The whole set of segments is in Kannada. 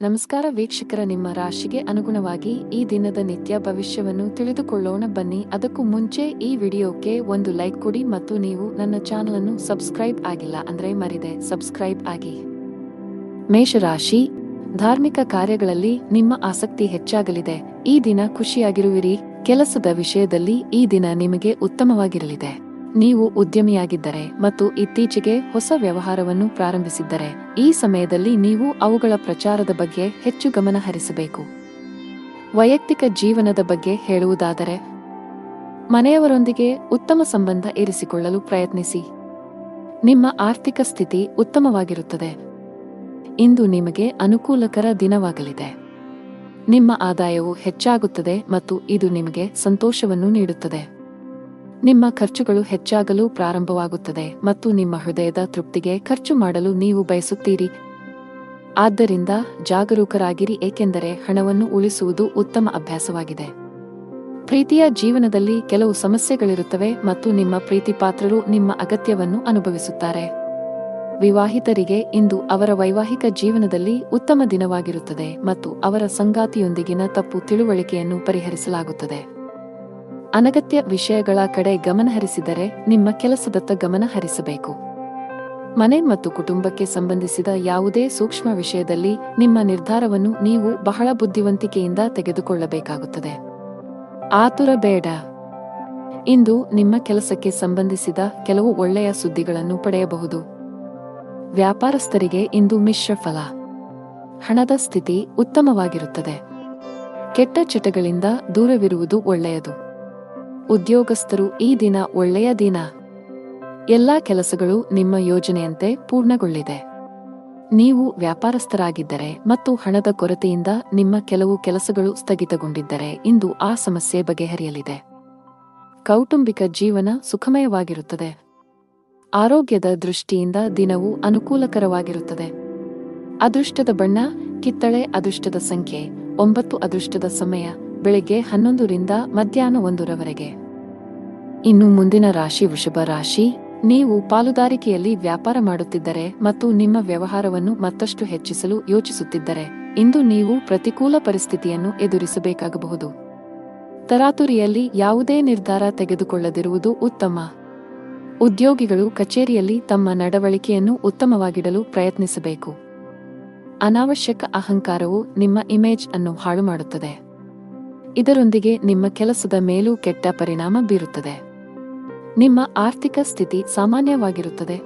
ನಮಸ್ಕಾರ ವೀಕ್ಷಕರ, ನಿಮ್ಮ ರಾಶಿಗೆ ಅನುಗುಣವಾಗಿ ಈ ದಿನದ ನಿತ್ಯ ಭವಿಷ್ಯವನ್ನು ತಿಳಿದುಕೊಳ್ಳೋಣ ಬನ್ನಿ. ಅದಕ್ಕೂ ಮುಂಚೆ ಈ ವಿಡಿಯೋಕ್ಕೆ ಒಂದು ಲೈಕ್ ಕೊಡಿ ಮತ್ತು ನೀವು ನನ್ನ ಚಾನಲ್ ಅನ್ನು ಸಬ್ಸ್ಕ್ರೈಬ್ ಆಗಿಲ್ಲ ಅಂದ್ರೆ ಮರಿದೆ ಸಬ್ಸ್ಕ್ರೈಬ್ ಆಗಿ. ಮೇಷರಾಶಿ, ಧಾರ್ಮಿಕ ಕಾರ್ಯಗಳಲ್ಲಿ ನಿಮ್ಮ ಆಸಕ್ತಿ ಹೆಚ್ಚಾಗಲಿದೆ. ಈ ದಿನ ಖುಷಿಯಾಗಿರುವಿರಿ. ಕೆಲಸದ ವಿಷಯದಲ್ಲಿ ಈ ದಿನ ನಿಮಗೆ ಉತ್ತಮವಾಗಿರಲಿದೆ. ನೀವು ಉದ್ಯಮಿಯಾಗಿದ್ದರೆ ಮತ್ತು ಇತ್ತೀಚೆಗೆ ಹೊಸ ವ್ಯವಹಾರವನ್ನು ಪ್ರಾರಂಭಿಸಿದ್ದರೆ ಈ ಸಮಯದಲ್ಲಿ ನೀವು ಅವುಗಳ ಪ್ರಚಾರದ ಬಗ್ಗೆ ಹೆಚ್ಚು ಗಮನ ಹರಿಸಬೇಕು. ವೈಯಕ್ತಿಕ ಜೀವನದ ಬಗ್ಗೆ ಹೇಳುವುದಾದರೆ, ಮನೆಯವರೊಂದಿಗೆ ಉತ್ತಮ ಸಂಬಂಧ ಇರಿಸಿಕೊಳ್ಳಲು ಪ್ರಯತ್ನಿಸಿ. ನಿಮ್ಮ ಆರ್ಥಿಕ ಸ್ಥಿತಿ ಉತ್ತಮವಾಗಿರುತ್ತದೆ. ಇಂದು ನಿಮಗೆ ಅನುಕೂಲಕರ ದಿನವಾಗಲಿದೆ. ನಿಮ್ಮ ಆದಾಯವು ಹೆಚ್ಚಾಗುತ್ತದೆ ಮತ್ತು ಇದು ನಿಮಗೆ ಸಂತೋಷವನ್ನು ನೀಡುತ್ತದೆ. ನಿಮ್ಮ ಖರ್ಚುಗಳು ಹೆಚ್ಚಾಗಲು ಪ್ರಾರಂಭವಾಗುತ್ತದೆ ಮತ್ತು ನಿಮ್ಮ ಹೃದಯದ ತೃಪ್ತಿಗೆ ಖರ್ಚು ಮಾಡಲು ನೀವು ಬಯಸುತ್ತೀರಿ. ಆದ್ದರಿಂದ ಜಾಗರೂಕರಾಗಿರಿ, ಏಕೆಂದರೆ ಹಣವನ್ನು ಉಳಿಸುವುದು ಉತ್ತಮ ಅಭ್ಯಾಸವಾಗಿದೆ. ಪ್ರೀತಿಯ ಜೀವನದಲ್ಲಿ ಕೆಲವು ಸಮಸ್ಯೆಗಳಿರುತ್ತವೆ ಮತ್ತು ನಿಮ್ಮ ಪ್ರೀತಿಪಾತ್ರರು ನಿಮ್ಮ ಅಗತ್ಯವನ್ನು ಅನುಭವಿಸುತ್ತಾರೆ. ವಿವಾಹಿತರಿಗೆ ಇಂದು ಅವರ ವೈವಾಹಿಕ ಜೀವನದಲ್ಲಿ ಉತ್ತಮ ದಿನವಾಗಿರುತ್ತದೆ ಮತ್ತು ಅವರ ಸಂಗಾತಿಯೊಂದಿಗಿನ ತಪ್ಪು ತಿಳುವಳಿಕೆಯನ್ನು ಪರಿಹರಿಸಲಾಗುತ್ತದೆ. ಅನಗತ್ಯ ವಿಷಯಗಳ ಕಡೆ ಗಮನಹರಿಸಿದರೆ ನಿಮ್ಮ ಕೆಲಸದತ್ತ ಗಮನ ಹರಿಸಬೇಕು. ಮನೆ ಮತ್ತು ಕುಟುಂಬಕ್ಕೆ ಸಂಬಂಧಿಸಿದ ಯಾವುದೇ ಸೂಕ್ಷ್ಮ ವಿಷಯದಲ್ಲಿ ನಿಮ್ಮ ನಿರ್ಧಾರವನ್ನು ನೀವು ಬಹಳ ಬುದ್ಧಿವಂತಿಕೆಯಿಂದ ತೆಗೆದುಕೊಳ್ಳಬೇಕಾಗುತ್ತದೆ. ಆತುರ ಬೇಡ. ಇಂದು ನಿಮ್ಮ ಕೆಲಸಕ್ಕೆ ಸಂಬಂಧಿಸಿದ ಕೆಲವು ಒಳ್ಳೆಯ ಸುದ್ದಿಗಳನ್ನು ಪಡೆಯಬಹುದು. ವ್ಯಾಪಾರಸ್ಥರಿಗೆ ಇಂದು ಮಿಶ್ರ ಫಲ. ಹಣದ ಸ್ಥಿತಿ ಉತ್ತಮವಾಗಿರುತ್ತದೆ. ಕೆಟ್ಟ ಚಟಗಳಿಂದ ದೂರವಿರುವುದು ಒಳ್ಳೆಯದು. ಉದ್ಯೋಗಸ್ಥರು ಈ ದಿನ ಒಳ್ಳೆಯ ದಿನ. ಎಲ್ಲಾ ಕೆಲಸಗಳು ನಿಮ್ಮ ಯೋಜನೆಯಂತೆ ಪೂರ್ಣಗೊಳ್ಳಿದೆ. ನೀವು ವ್ಯಾಪಾರಸ್ಥರಾಗಿದ್ದರೆ ಮತ್ತು ಹಣದ ಕೊರತೆಯಿಂದ ನಿಮ್ಮ ಕೆಲವು ಕೆಲಸಗಳು ಸ್ಥಗಿತಗೊಂಡಿದ್ದರೆ ಇಂದು ಆ ಸಮಸ್ಯೆ ಬಗೆಹರಿಯಲಿದೆ. ಕೌಟುಂಬಿಕ ಜೀವನ ಸುಖಮಯವಾಗಿರುತ್ತದೆ. ಆರೋಗ್ಯದ ದೃಷ್ಟಿಯಿಂದ ದಿನವು ಅನುಕೂಲಕರವಾಗಿರುತ್ತದೆ. ಅದೃಷ್ಟದ ಬಣ್ಣ ಕಿತ್ತಳೆ. ಅದೃಷ್ಟದ ಸಂಖ್ಯೆ 9. ಅದೃಷ್ಟದ ಸಮಯ ಬೆಳಿಗ್ಗೆ 11 ರಿಂದ ಮಧ್ಯಾಹ್ನ 1 ರವರೆಗೆ. ಇನ್ನು ಮುಂದಿನ ರಾಶಿ ವೃಷಭ ರಾಶಿ. ನೀವು ಪಾಲುದಾರಿಕೆಯಲ್ಲಿ ವ್ಯಾಪಾರ ಮಾಡುತ್ತಿದ್ದರೆ ಮತ್ತು ನಿಮ್ಮ ವ್ಯವಹಾರವನ್ನು ಮತ್ತಷ್ಟು ಹೆಚ್ಚಿಸಲು ಯೋಚಿಸುತ್ತಿದ್ದರೆ ಇಂದು ನೀವು ಪ್ರತಿಕೂಲ ಪರಿಸ್ಥಿತಿಯನ್ನು ಎದುರಿಸಬೇಕಾಗಬಹುದು. ತರಾತುರಿಯಲ್ಲಿ ಯಾವುದೇ ನಿರ್ಧಾರ ತೆಗೆದುಕೊಳ್ಳದಿರುವುದು ಉತ್ತಮ. ಉದ್ಯೋಗಿಗಳು ಕಚೇರಿಯಲ್ಲಿ ತಮ್ಮ ನಡವಳಿಕೆಯನ್ನು ಉತ್ತಮವಾಗಿಡಲು ಪ್ರಯತ್ನಿಸಬೇಕು. ಅನಾವಶ್ಯಕ ಅಹಂಕಾರವು ನಿಮ್ಮ ಇಮೇಜ್ ಅನ್ನು ಹಾಳು ಮಾಡುತ್ತದೆ. ಇದರೊಂದಿಗೆ ನಿಮ್ಮ ಕೆಲಸದ ಮೇಲೂ ಕೆಟ್ಟ ಪರಿಣಾಮ ಬೀರುತ್ತದೆ. ನಿಮ್ಮ ಆರ್ಥಿಕ ಸ್ಥಿತಿ ಸಾಮಾನ್ಯವಾಗಿರುತ್ತದೆ.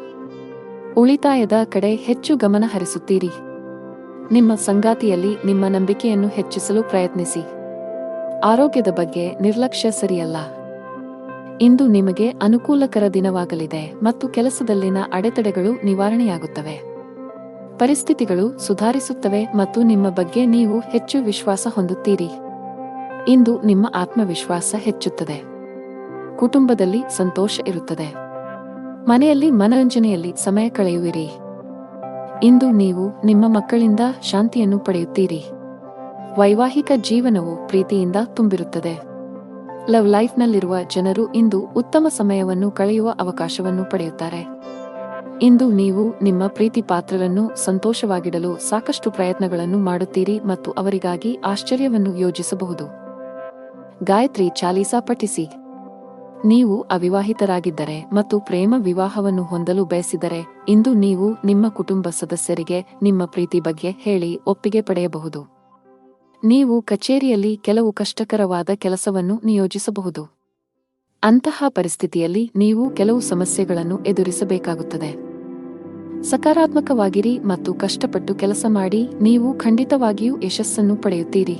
ಉಳಿತಾಯದ ಕಡೆ ಹೆಚ್ಚು ಗಮನ ಹರಿಸುತ್ತೀರಿ. ನಿಮ್ಮ ಸಂಗಾತಿಯಲ್ಲಿ ನಿಮ್ಮ ನಂಬಿಕೆಯನ್ನು ಹೆಚ್ಚಿಸಲು ಪ್ರಯತ್ನಿಸಿ. ಆರೋಗ್ಯದ ಬಗ್ಗೆ ನಿರ್ಲಕ್ಷ್ಯ ಸರಿಯಲ್ಲ. ಇಂದು ನಿಮಗೆ ಅನುಕೂಲಕರ ದಿನವಾಗಲಿದೆ ಮತ್ತು ಕೆಲಸದಲ್ಲಿನ ಅಡೆತಡೆಗಳು ನಿವಾರಣೆಯಾಗುತ್ತವೆ. ಪರಿಸ್ಥಿತಿಗಳು ಸುಧಾರಿಸುತ್ತವೆ ಮತ್ತು ನಿಮ್ಮ ಬಗ್ಗೆ ನೀವು ಹೆಚ್ಚು ವಿಶ್ವಾಸ ಹೊಂದುತ್ತೀರಿ. ಇಂದು ನಿಮ್ಮ ಆತ್ಮವಿಶ್ವಾಸ ಹೆಚ್ಚುತ್ತದೆ. ಕುಟುಂಬದಲ್ಲಿ ಸಂತೋಷ ಇರುತ್ತದೆ. ಮನೆಯಲ್ಲಿ ಮನರಂಜನೆಯಲ್ಲಿ ಸಮಯ ಕಳೆಯುವಿರಿ. ಇಂದು ನೀವು ನಿಮ್ಮ ಮಕ್ಕಳಿಂದ ಶಾಂತಿಯನ್ನು ಪಡೆಯುತ್ತೀರಿ. ವೈವಾಹಿಕ ಜೀವನವು ಪ್ರೀತಿಯಿಂದ ತುಂಬಿರುತ್ತದೆ. ಲವ್ ಲೈಫ್ನಲ್ಲಿರುವ ಜನರು ಇಂದು ಉತ್ತಮ ಸಮಯವನ್ನು ಕಳೆಯುವ ಅವಕಾಶವನ್ನು ಪಡೆಯುತ್ತಾರೆ. ಇಂದು ನೀವು ನಿಮ್ಮ ಪ್ರೀತಿ ಪಾತ್ರರನ್ನು ಸಂತೋಷವಾಗಿಡಲು ಸಾಕಷ್ಟು ಪ್ರಯತ್ನಗಳನ್ನು ಮಾಡುತ್ತೀರಿ ಮತ್ತು ಅವರಿಗಾಗಿ ಆಶ್ಚರ್ಯವನ್ನು ಯೋಜಿಸಬಹುದು. ಗಾಯತ್ರಿ ಚಾಲೀಸಾ ಪಠಿಸಿ. ನೀವು ಅವಿವಾಹಿತರಾಗಿದ್ದರೆ ಮತ್ತು ಪ್ರೇಮ ವಿವಾಹವನ್ನು ಹೊಂದಲು ಬಯಸಿದರೆ ಇಂದು ನೀವು ನಿಮ್ಮ ಕುಟುಂಬ ಸದಸ್ಯರಿಗೆ ನಿಮ್ಮ ಪ್ರೀತಿ ಬಗ್ಗೆ ಹೇಳಿ ಒಪ್ಪಿಗೆ ಪಡೆಯಬಹುದು. ನೀವು ಕಚೇರಿಯಲ್ಲಿ ಕೆಲವು ಕಷ್ಟಕರವಾದ ಕೆಲಸವನ್ನು ನಿಯೋಜಿಸಬಹುದು. ಅಂತಹ ಪರಿಸ್ಥಿತಿಯಲ್ಲಿ ನೀವು ಕೆಲವು ಸಮಸ್ಯೆಗಳನ್ನು ಎದುರಿಸಬೇಕಾಗುತ್ತದೆ. ಸಕಾರಾತ್ಮಕವಾಗಿರಿ ಮತ್ತು ಕಷ್ಟಪಟ್ಟು ಕೆಲಸ ಮಾಡಿ. ನೀವು ಖಂಡಿತವಾಗಿಯೂ ಯಶಸ್ಸನ್ನು ಪಡೆಯುತ್ತೀರಿ.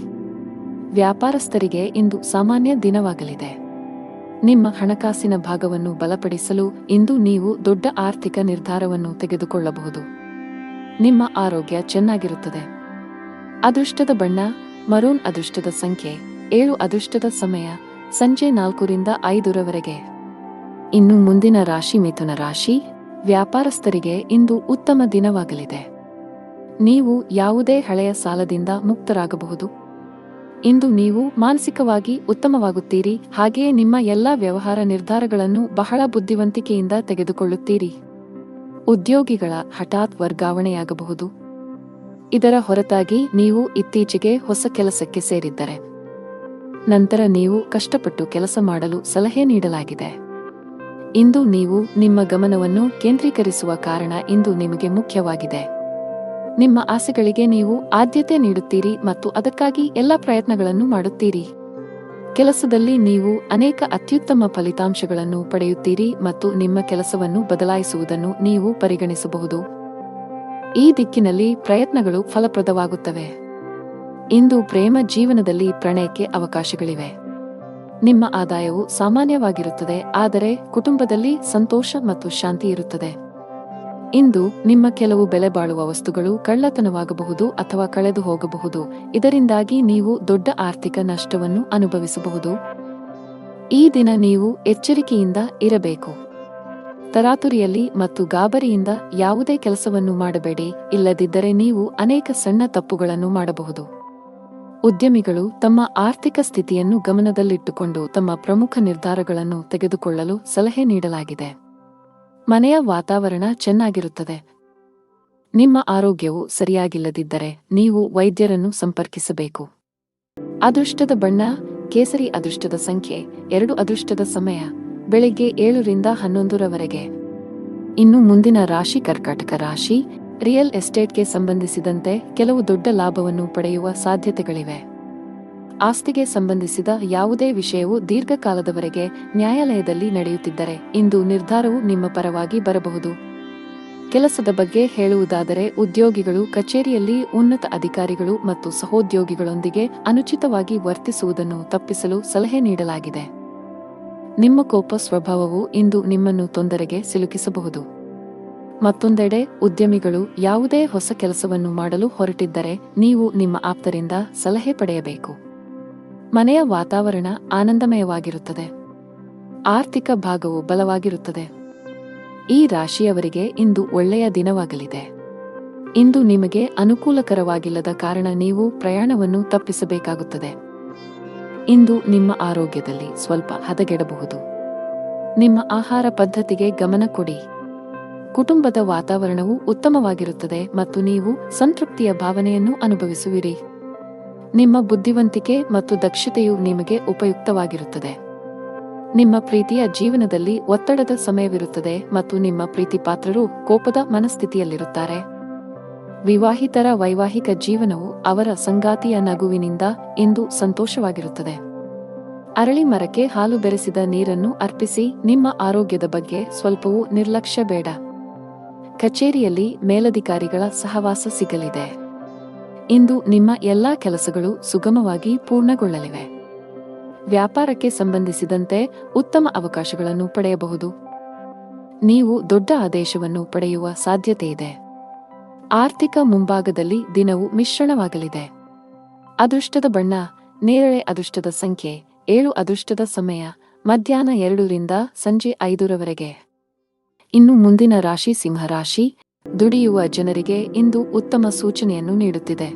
ವ್ಯಾಪಾರಸ್ಥರಿಗೆ ಇಂದು ಸಾಮಾನ್ಯ ದಿನವಾಗಲಿದೆ. ನಿಮ್ಮ ಹಣಕಾಸಿನ ಭಾಗವನ್ನು ಬಲಪಡಿಸಲು ಇಂದು ನೀವು ದೊಡ್ಡ ಆರ್ಥಿಕ ನಿರ್ಧಾರವನ್ನು ತೆಗೆದುಕೊಳ್ಳಬಹುದು. ನಿಮ್ಮ ಆರೋಗ್ಯ ಚೆನ್ನಾಗಿರುತ್ತದೆ. ಅದೃಷ್ಟದ ಬಣ್ಣ ಮರೂನ್. ಅದೃಷ್ಟದ ಸಂಖ್ಯೆ 7. ಅದೃಷ್ಟದ ಸಮಯ ಸಂಜೆ 4 ರಿಂದ 5 ರವರೆಗೆ. ಇನ್ನು ಮುಂದಿನ ರಾಶಿ ಮಿಥುನ ರಾಶಿ. ವ್ಯಾಪಾರಸ್ಥರಿಗೆ ಇಂದು ಉತ್ತಮ ದಿನವಾಗಲಿದೆ. ನೀವು ಯಾವುದೇ ಹಳೆಯ ಸಾಲದಿಂದ ಮುಕ್ತರಾಗಬಹುದು. ಇಂದು ನೀವು ಮಾನಸಿಕವಾಗಿ ಉತ್ತಮವಾಗುತ್ತೀರಿ, ಹಾಗೆಯೇ ನಿಮ್ಮ ಎಲ್ಲಾ ವ್ಯವಹಾರ ನಿರ್ಧಾರಗಳನ್ನು ಬಹಳ ಬುದ್ಧಿವಂತಿಕೆಯಿಂದ ತೆಗೆದುಕೊಳ್ಳುತ್ತೀರಿ. ಉದ್ಯೋಗಿಗಳ ಹಠಾತ್ ವರ್ಗಾವಣೆಯಾಗಬಹುದು. ಇದರ ಹೊರತಾಗಿ ನೀವು ಇತ್ತೀಚೆಗೆ ಹೊಸ ಕೆಲಸಕ್ಕೆ ಸೇರಿದ್ದರೆ ನಂತರ ನೀವು ಕಷ್ಟಪಟ್ಟು ಕೆಲಸ ಮಾಡಲು ಸಲಹೆ ನೀಡಲಾಗಿದೆ. ಇಂದು ನೀವು ನಿಮ್ಮ ಗಮನವನ್ನು ಕೇಂದ್ರೀಕರಿಸುವ ಕಾರಣ ಇಂದು ನಿಮಗೆ ಮುಖ್ಯವಾಗಿದೆ. ನಿಮ್ಮ ಆಸೆಗಳಿಗೆ ನೀವು ಆದ್ಯತೆ ನೀಡುತ್ತೀರಿ ಮತ್ತು ಅದಕ್ಕಾಗಿ ಎಲ್ಲ ಪ್ರಯತ್ನಗಳನ್ನು ಮಾಡುತ್ತೀರಿ. ಕೆಲಸದಲ್ಲಿ ನೀವು ಅನೇಕ ಅತ್ಯುತ್ತಮ ಫಲಿತಾಂಶಗಳನ್ನು ಪಡೆಯುತ್ತೀರಿ ಮತ್ತು ನಿಮ್ಮ ಕೆಲಸವನ್ನು ಬದಲಾಯಿಸುವುದನ್ನು ನೀವು ಪರಿಗಣಿಸಬಹುದು. ಈ ದಿಕ್ಕಿನಲ್ಲಿ ಪ್ರಯತ್ನಗಳು ಫಲಪ್ರದವಾಗುತ್ತವೆ. ಇಂದು ಪ್ರೇಮ ಜೀವನದಲ್ಲಿ ಪ್ರಣಯಕ್ಕೆ ಅವಕಾಶಗಳಿವೆ. ನಿಮ್ಮ ಆದಾಯವು ಸಾಮಾನ್ಯವಾಗಿರುತ್ತದೆ, ಆದರೆ ಕುಟುಂಬದಲ್ಲಿ ಸಂತೋಷ ಮತ್ತು ಶಾಂತಿ ಇರುತ್ತದೆ. ಇಂದು ನಿಮ್ಮ ಕೆಲವು ಬೆಲೆ ಬಾಳುವ ವಸ್ತುಗಳು ಕಳ್ಳತನವಾಗಬಹುದು ಅಥವಾ ಕಳೆದು ಹೋಗಬಹುದು. ಇದರಿಂದಾಗಿ ನೀವು ದೊಡ್ಡ ಆರ್ಥಿಕ ನಷ್ಟವನ್ನು ಅನುಭವಿಸಬಹುದು. ಈ ದಿನ ನೀವು ಎಚ್ಚರಿಕೆಯಿಂದ ಇರಬೇಕು. ತರಾತುರಿಯಲ್ಲಿ ಮತ್ತು ಗಾಬರಿಯಿಂದ ಯಾವುದೇ ಕೆಲಸವನ್ನು ಮಾಡಬೇಡಿ, ಇಲ್ಲದಿದ್ದರೆ ನೀವು ಅನೇಕ ಸಣ್ಣ ತಪ್ಪುಗಳನ್ನು ಮಾಡಬಹುದು. ಉದ್ಯಮಿಗಳು ತಮ್ಮ ಆರ್ಥಿಕ ಸ್ಥಿತಿಯನ್ನು ಗಮನದಲ್ಲಿಟ್ಟುಕೊಂಡು ತಮ್ಮ ಪ್ರಮುಖ ನಿರ್ಧಾರಗಳನ್ನು ತೆಗೆದುಕೊಳ್ಳಲು ಸಲಹೆ ನೀಡಲಾಗಿದೆ. ಮನೆಯ ವಾತಾವರಣ ಚೆನ್ನಾಗಿರುತ್ತದೆ. ನಿಮ್ಮ ಆರೋಗ್ಯವು ಸರಿಯಾಗಿಲ್ಲದಿದ್ದರೆ ನೀವು ವೈದ್ಯರನ್ನು ಸಂಪರ್ಕಿಸಬೇಕು. ಅದೃಷ್ಟದ ಬಣ್ಣ ಕೇಸರಿ. ಅದೃಷ್ಟದ ಸಂಖ್ಯೆ 2. ಅದೃಷ್ಟದ ಸಮಯ ಬೆಳಿಗ್ಗೆ 7 ರಿಂದ 11 ರವರೆಗೆ. ಇನ್ನು ಮುಂದಿನ ರಾಶಿ ಕರ್ಕಾಟಕ ರಾಶಿ. ರಿಯಲ್ ಎಸ್ಟೇಟ್ಗೆ ಸಂಬಂಧಿಸಿದಂತೆ ಕೆಲವು ದೊಡ್ಡ ಲಾಭವನ್ನು ಪಡೆಯುವ ಸಾಧ್ಯತೆಗಳಿವೆ. ಆಸ್ತಿಗೆ ಸಂಬಂಧಿಸಿದ ಯಾವುದೇ ವಿಷಯವು ದೀರ್ಘಕಾಲದವರೆಗೆ ನ್ಯಾಯಾಲಯದಲ್ಲಿ ನಡೆಯುತ್ತಿದ್ದರೆ ಇಂದು ನಿರ್ಧಾರವು ನಿಮ್ಮ ಪರವಾಗಿ ಬರಬಹುದು. ಕೆಲಸದ ಬಗ್ಗೆ ಹೇಳುವುದಾದರೆ, ಉದ್ಯೋಗಿಗಳು ಕಚೇರಿಯಲ್ಲಿ ಉನ್ನತ ಅಧಿಕಾರಿಗಳು ಮತ್ತು ಸಹೋದ್ಯೋಗಿಗಳೊಂದಿಗೆ ಅನುಚಿತವಾಗಿ ವರ್ತಿಸುವುದನ್ನು ತಪ್ಪಿಸಲು ಸಲಹೆ ನೀಡಲಾಗಿದೆ. ನಿಮ್ಮ ಕೋಪ ಸ್ವಭಾವವು ಇಂದು ನಿಮ್ಮನ್ನು ತೊಂದರೆಗೆ ಸಿಲುಕಿಸಬಹುದು. ಮತ್ತೊಂದೆಡೆ, ಉದ್ಯಮಿಗಳು ಯಾವುದೇ ಹೊಸ ಕೆಲಸವನ್ನು ಮಾಡಲು ಹೊರಟಿದ್ದರೆ ನೀವು ನಿಮ್ಮ ಆಪ್ತರಿಂದ ಸಲಹೆ ಪಡೆಯಬೇಕು. ಮನೆಯ ವಾತಾವರಣ ಆನಂದಮಯವಾಗಿರುತ್ತದೆ. ಆರ್ಥಿಕ ಭಾಗವು ಬಲವಾಗಿರುತ್ತದೆ. ಈ ರಾಶಿಯವರಿಗೆ ಇಂದು ಒಳ್ಳೆಯ ದಿನವಾಗಲಿದೆ. ಇಂದು ನಿಮಗೆ ಅನುಕೂಲಕರವಾಗಿಲ್ಲದ ಕಾರಣ ನೀವು ಪ್ರಯಾಣವನ್ನು ತಪ್ಪಿಸಬೇಕಾಗುತ್ತದೆ. ಇಂದು ನಿಮ್ಮ ಆರೋಗ್ಯದಲ್ಲಿ ಸ್ವಲ್ಪ ಹದಗೆಡಬಹುದು. ನಿಮ್ಮ ಆಹಾರ ಪದ್ಧತಿಗೆ ಗಮನ ಕೊಡಿ. ಕುಟುಂಬದ ವಾತಾವರಣವು ಉತ್ತಮವಾಗಿರುತ್ತದೆ ಮತ್ತು ನೀವು ಸಂತೃಪ್ತಿಯ ಭಾವನೆಯನ್ನು ಅನುಭವಿಸುವಿರಿ. ನಿಮ್ಮ ಬುದ್ಧಿವಂತಿಕೆ ಮತ್ತು ದಕ್ಷತೆಯು ನಿಮಗೆ ಉಪಯುಕ್ತವಾಗಿರುತ್ತದೆ. ನಿಮ್ಮ ಪ್ರೀತಿಯ ಜೀವನದಲ್ಲಿ ಒತ್ತಡದ ಸಮಯವಿರುತ್ತದೆ ಮತ್ತು ನಿಮ್ಮ ಪ್ರೀತಿಪಾತ್ರರು ಕೋಪದ ಮನಸ್ಥಿತಿಯಲ್ಲಿರುತ್ತಾರೆ. ವಿವಾಹಿತರ ವೈವಾಹಿಕ ಜೀವನವು ಅವರ ಸಂಗಾತಿಯ ನಗುವಿನಿಂದ ಇಂದು ಸಂತೋಷವಾಗಿರುತ್ತದೆ. ಅರಳಿ ಮರಕ್ಕೆ ಹಾಲು ಬೆರೆಸಿದ ನೀರನ್ನು ಅರ್ಪಿಸಿ. ನಿಮ್ಮ ಆರೋಗ್ಯದ ಬಗ್ಗೆ ಸ್ವಲ್ಪವೂ ನಿರ್ಲಕ್ಷ್ಯ ಬೇಡ. ಕಚೇರಿಯಲ್ಲಿ ಮೇಲಧಿಕಾರಿಗಳ ಸಹವಾಸ ಸಿಗಲಿದೆ. ಇಂದು ನಿಮ್ಮ ಎಲ್ಲಾ ಕೆಲಸಗಳು ಸುಗಮವಾಗಿ ಪೂರ್ಣಗೊಳ್ಳಲಿವೆ. ವ್ಯಾಪಾರಕ್ಕೆ ಸಂಬಂಧಿಸಿದಂತೆ ಉತ್ತಮ ಅವಕಾಶಗಳನ್ನು ಪಡೆಯಬಹುದು. ನೀವು ದೊಡ್ಡ ಆದೇಶವನ್ನು ಪಡೆಯುವ ಸಾಧ್ಯತೆಯಿದೆ. ಆರ್ಥಿಕ ಮುಂಭಾಗದಲ್ಲಿ ದಿನವು ಮಿಶ್ರಣವಾಗಲಿದೆ. ಅದೃಷ್ಟದ ಬಣ್ಣ ನೇರಳೆ. ಅದೃಷ್ಟದ ಸಂಖ್ಯೆ 7. ಅದೃಷ್ಟದ ಸಮಯ ಮಧ್ಯಾಹ್ನ 2 ರಿಂದ ಸಂಜೆ 5 ರವರೆಗೆ. ಇನ್ನು ಮುಂದಿನ ರಾಶಿ ಸಿಂಹರಾಶಿ. ದುಡಿಯುವ ಜನರಿಗೆ ಇಂದು ಉತ್ತಮ ಸೂಚನೆಯನ್ನು ನೀಡುತ್ತಿದೆ.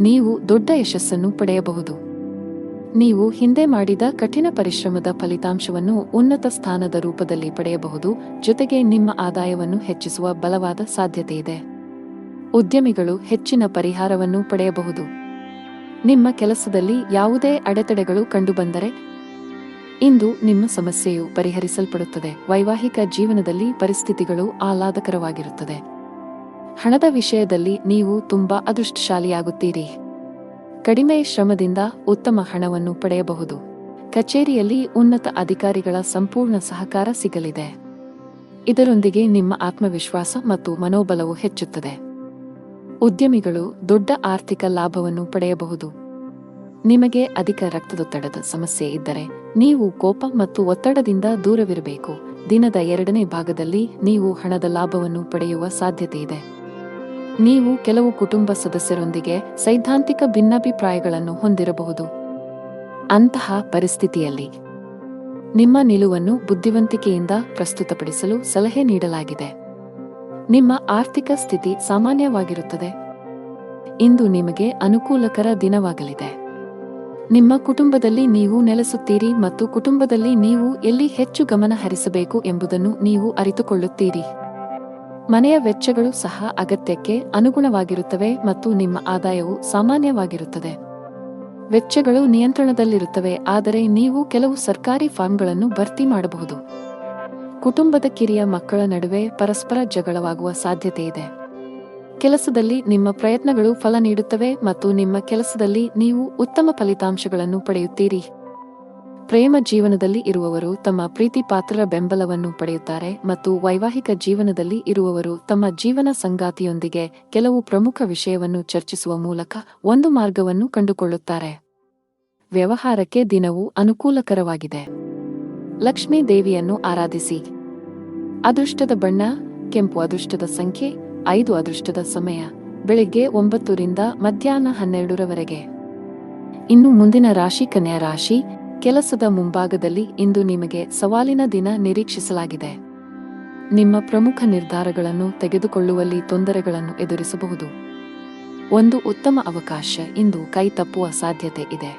ನೀವು ದೊಡ್ಡ ಯಶಸ್ಸನ್ನು ಪಡೆಯಬಹುದು. ನೀವು ಹಿಂದೆ ಮಾಡಿದ ಕಠಿಣ ಪರಿಶ್ರಮದ ಫಲಿತಾಂಶವನ್ನು ಉನ್ನತ ಸ್ಥಾನದ ರೂಪದಲ್ಲಿ ಪಡೆಯಬಹುದು. ಜೊತೆಗೆ ನಿಮ್ಮ ಆದಾಯವನ್ನು ಹೆಚ್ಚಿಸುವ ಬಲವಾದ ಸಾಧ್ಯತೆಯಿದೆ. ಉದ್ಯಮಿಗಳು ಹೆಚ್ಚಿನ ಪರಿಹಾರವನ್ನು ಪಡೆಯಬಹುದು. ನಿಮ್ಮ ಕೆಲಸದಲ್ಲಿ ಯಾವುದೇ ಅಡೆತಡೆಗಳು ಕಂಡುಬಂದರೆ ಇಂದು ನಿಮ್ಮ ಸಮಸ್ಯೆಯು ಪರಿಹರಿಸಲ್ಪಡುತ್ತದೆ. ವೈವಾಹಿಕ ಜೀವನದಲ್ಲಿ ಪರಿಸ್ಥಿತಿಗಳು ಆಹ್ಲಾದಕರವಾಗಿರುತ್ತದೆ. ಹಣದ ವಿಷಯದಲ್ಲಿ ನೀವು ತುಂಬಾ ಅದೃಷ್ಟಶಾಲಿಯಾಗುತ್ತೀರಿ. ಕಡಿಮೆ ಶ್ರಮದಿಂದ ಉತ್ತಮ ಹಣವನ್ನು ಪಡೆಯಬಹುದು. ಕಚೇರಿಯಲ್ಲಿ ಉನ್ನತ ಅಧಿಕಾರಿಗಳ ಸಂಪೂರ್ಣ ಸಹಕಾರ ಸಿಗಲಿದೆ. ಇದರೊಂದಿಗೆ ನಿಮ್ಮ ಆತ್ಮವಿಶ್ವಾಸ ಮತ್ತು ಮನೋಬಲವು ಹೆಚ್ಚುತ್ತದೆ. ಉದ್ಯಮಿಗಳು ದೊಡ್ಡ ಆರ್ಥಿಕ ಲಾಭವನ್ನು ಪಡೆಯಬಹುದು. ನಿಮಗೆ ಅಧಿಕ ರಕ್ತದೊತ್ತಡದ ಸಮಸ್ಯೆ ಇದ್ದರೆ ನೀವು ಕೋಪ ಮತ್ತು ಒತ್ತಡದಿಂದ ದೂರವಿರಬೇಕು. ದಿನದ 2ನೇ ಭಾಗದಲ್ಲಿ ನೀವು ಹಣದ ಲಾಭವನ್ನು ಪಡೆಯುವ ಸಾಧ್ಯತೆಯಿದೆ. ನೀವು ಕೆಲವು ಕುಟುಂಬ ಸದಸ್ಯರೊಂದಿಗೆ ಸೈದ್ಧಾಂತಿಕ ಭಿನ್ನಾಭಿಪ್ರಾಯಗಳನ್ನು ಹೊಂದಿರಬಹುದು. ಅಂತಹ ಪರಿಸ್ಥಿತಿಯಲ್ಲಿ ನಿಮ್ಮ ನಿಲುವನ್ನು ಬುದ್ಧಿವಂತಿಕೆಯಿಂದ ಪ್ರಸ್ತುತಪಡಿಸಲು ಸಲಹೆ ನೀಡಲಾಗಿದೆ. ನಿಮ್ಮ ಆರ್ಥಿಕ ಸ್ಥಿತಿ ಸಾಮಾನ್ಯವಾಗಿರುತ್ತದೆ. ಇಂದು ನಿಮಗೆ ಅನುಕೂಲಕರ ದಿನವಾಗಲಿದೆ. ನಿಮ್ಮ ಕುಟುಂಬದಲ್ಲಿ ನೀವು ನೆಲೆಸುತ್ತೀರಿ ಮತ್ತು ಕುಟುಂಬದಲ್ಲಿ ನೀವು ಎಲ್ಲಿ ಹೆಚ್ಚು ಗಮನ ಹರಿಸಬೇಕು ಎಂಬುದನ್ನು ನೀವು ಅರಿತುಕೊಳ್ಳುತ್ತೀರಿ. ಮನೆಯ ವೆಚ್ಚಗಳು ಸಹ ಅಗತ್ಯಕ್ಕೆ ಅನುಗುಣವಾಗಿರುತ್ತವೆ ಮತ್ತು ನಿಮ್ಮ ಆದಾಯವು ಸಾಮಾನ್ಯವಾಗಿರುತ್ತದೆ. ವೆಚ್ಚಗಳು ನಿಯಂತ್ರಣದಲ್ಲಿರುತ್ತವೆ, ಆದರೆ ನೀವು ಕೆಲವು ಸರ್ಕಾರಿ ಫಾರ್ಮ್ಗಳನ್ನು ಭರ್ತಿ ಮಾಡಬಹುದು. ಕುಟುಂಬದ ಕಿರಿಯ ಮಕ್ಕಳ ನಡುವೆ ಪರಸ್ಪರ ಜಗಳವಾಗುವ ಸಾಧ್ಯತೆಯಿದೆ. ಕೆಲಸದಲ್ಲಿ ನಿಮ್ಮ ಪ್ರಯತ್ನಗಳು ಫಲ ನೀಡುತ್ತವೆ ಮತ್ತು ನಿಮ್ಮ ಕೆಲಸದಲ್ಲಿ ನೀವು ಉತ್ತಮ ಫಲಿತಾಂಶಗಳನ್ನು ಪಡೆಯುತ್ತೀರಿ. ಪ್ರೇಮ ಜೀವನದಲ್ಲಿ ಇರುವವರು ತಮ್ಮ ಪ್ರೀತಿಪಾತ್ರರ ಬೆಂಬಲವನ್ನು ಪಡೆಯುತ್ತಾರೆ ಮತ್ತು ವೈವಾಹಿಕ ಜೀವನದಲ್ಲಿ ಇರುವವರು ತಮ್ಮ ಜೀವನ ಸಂಗಾತಿಯೊಂದಿಗೆ ಕೆಲವು ಪ್ರಮುಖ ವಿಷಯವನ್ನು ಚರ್ಚಿಸುವ ಮೂಲಕ ಒಂದು ಮಾರ್ಗವನ್ನು ಕಂಡುಕೊಳ್ಳುತ್ತಾರೆ. ವ್ಯವಹಾರಕ್ಕೆ ದಿನವು ಅನುಕೂಲಕರವಾಗಿದೆ. ಲಕ್ಷ್ಮೀ ದೇವಿಯನ್ನು ಆರಾಧಿಸಿ. ಅದೃಷ್ಟದ ಬಣ್ಣ ಕೆಂಪು. ಅದೃಷ್ಟದ ಸಂಖ್ಯೆ 5. ಅದೃಷ್ಟದ ಸಮಯ ಬೆಳಿಗ್ಗೆ 9 ರಿಂದ ಮಧ್ಯಾಹ್ನ 12ರವರೆಗೆ. ಇನ್ನು ಮುಂದಿನ ರಾಶಿ ಕನ್ಯಾ ರಾಶಿ. ಕೆಲಸದ ಮುಂಭಾಗದಲ್ಲಿ ಇಂದು ನಿಮಗೆ ಸವಾಲಿನ ದಿನ ನಿರೀಕ್ಷಿಸಲಾಗಿದೆ. ನಿಮ್ಮ ಪ್ರಮುಖ ನಿರ್ಧಾರಗಳನ್ನು ತೆಗೆದುಕೊಳ್ಳುವಲ್ಲಿ ತೊಂದರೆಗಳನ್ನು ಎದುರಿಸಬಹುದು. ಒಂದು ಉತ್ತಮ ಅವಕಾಶ ಇಂದು ಕೈ ತಪ್ಪುವ ಸಾಧ್ಯತೆ ಇದೆ.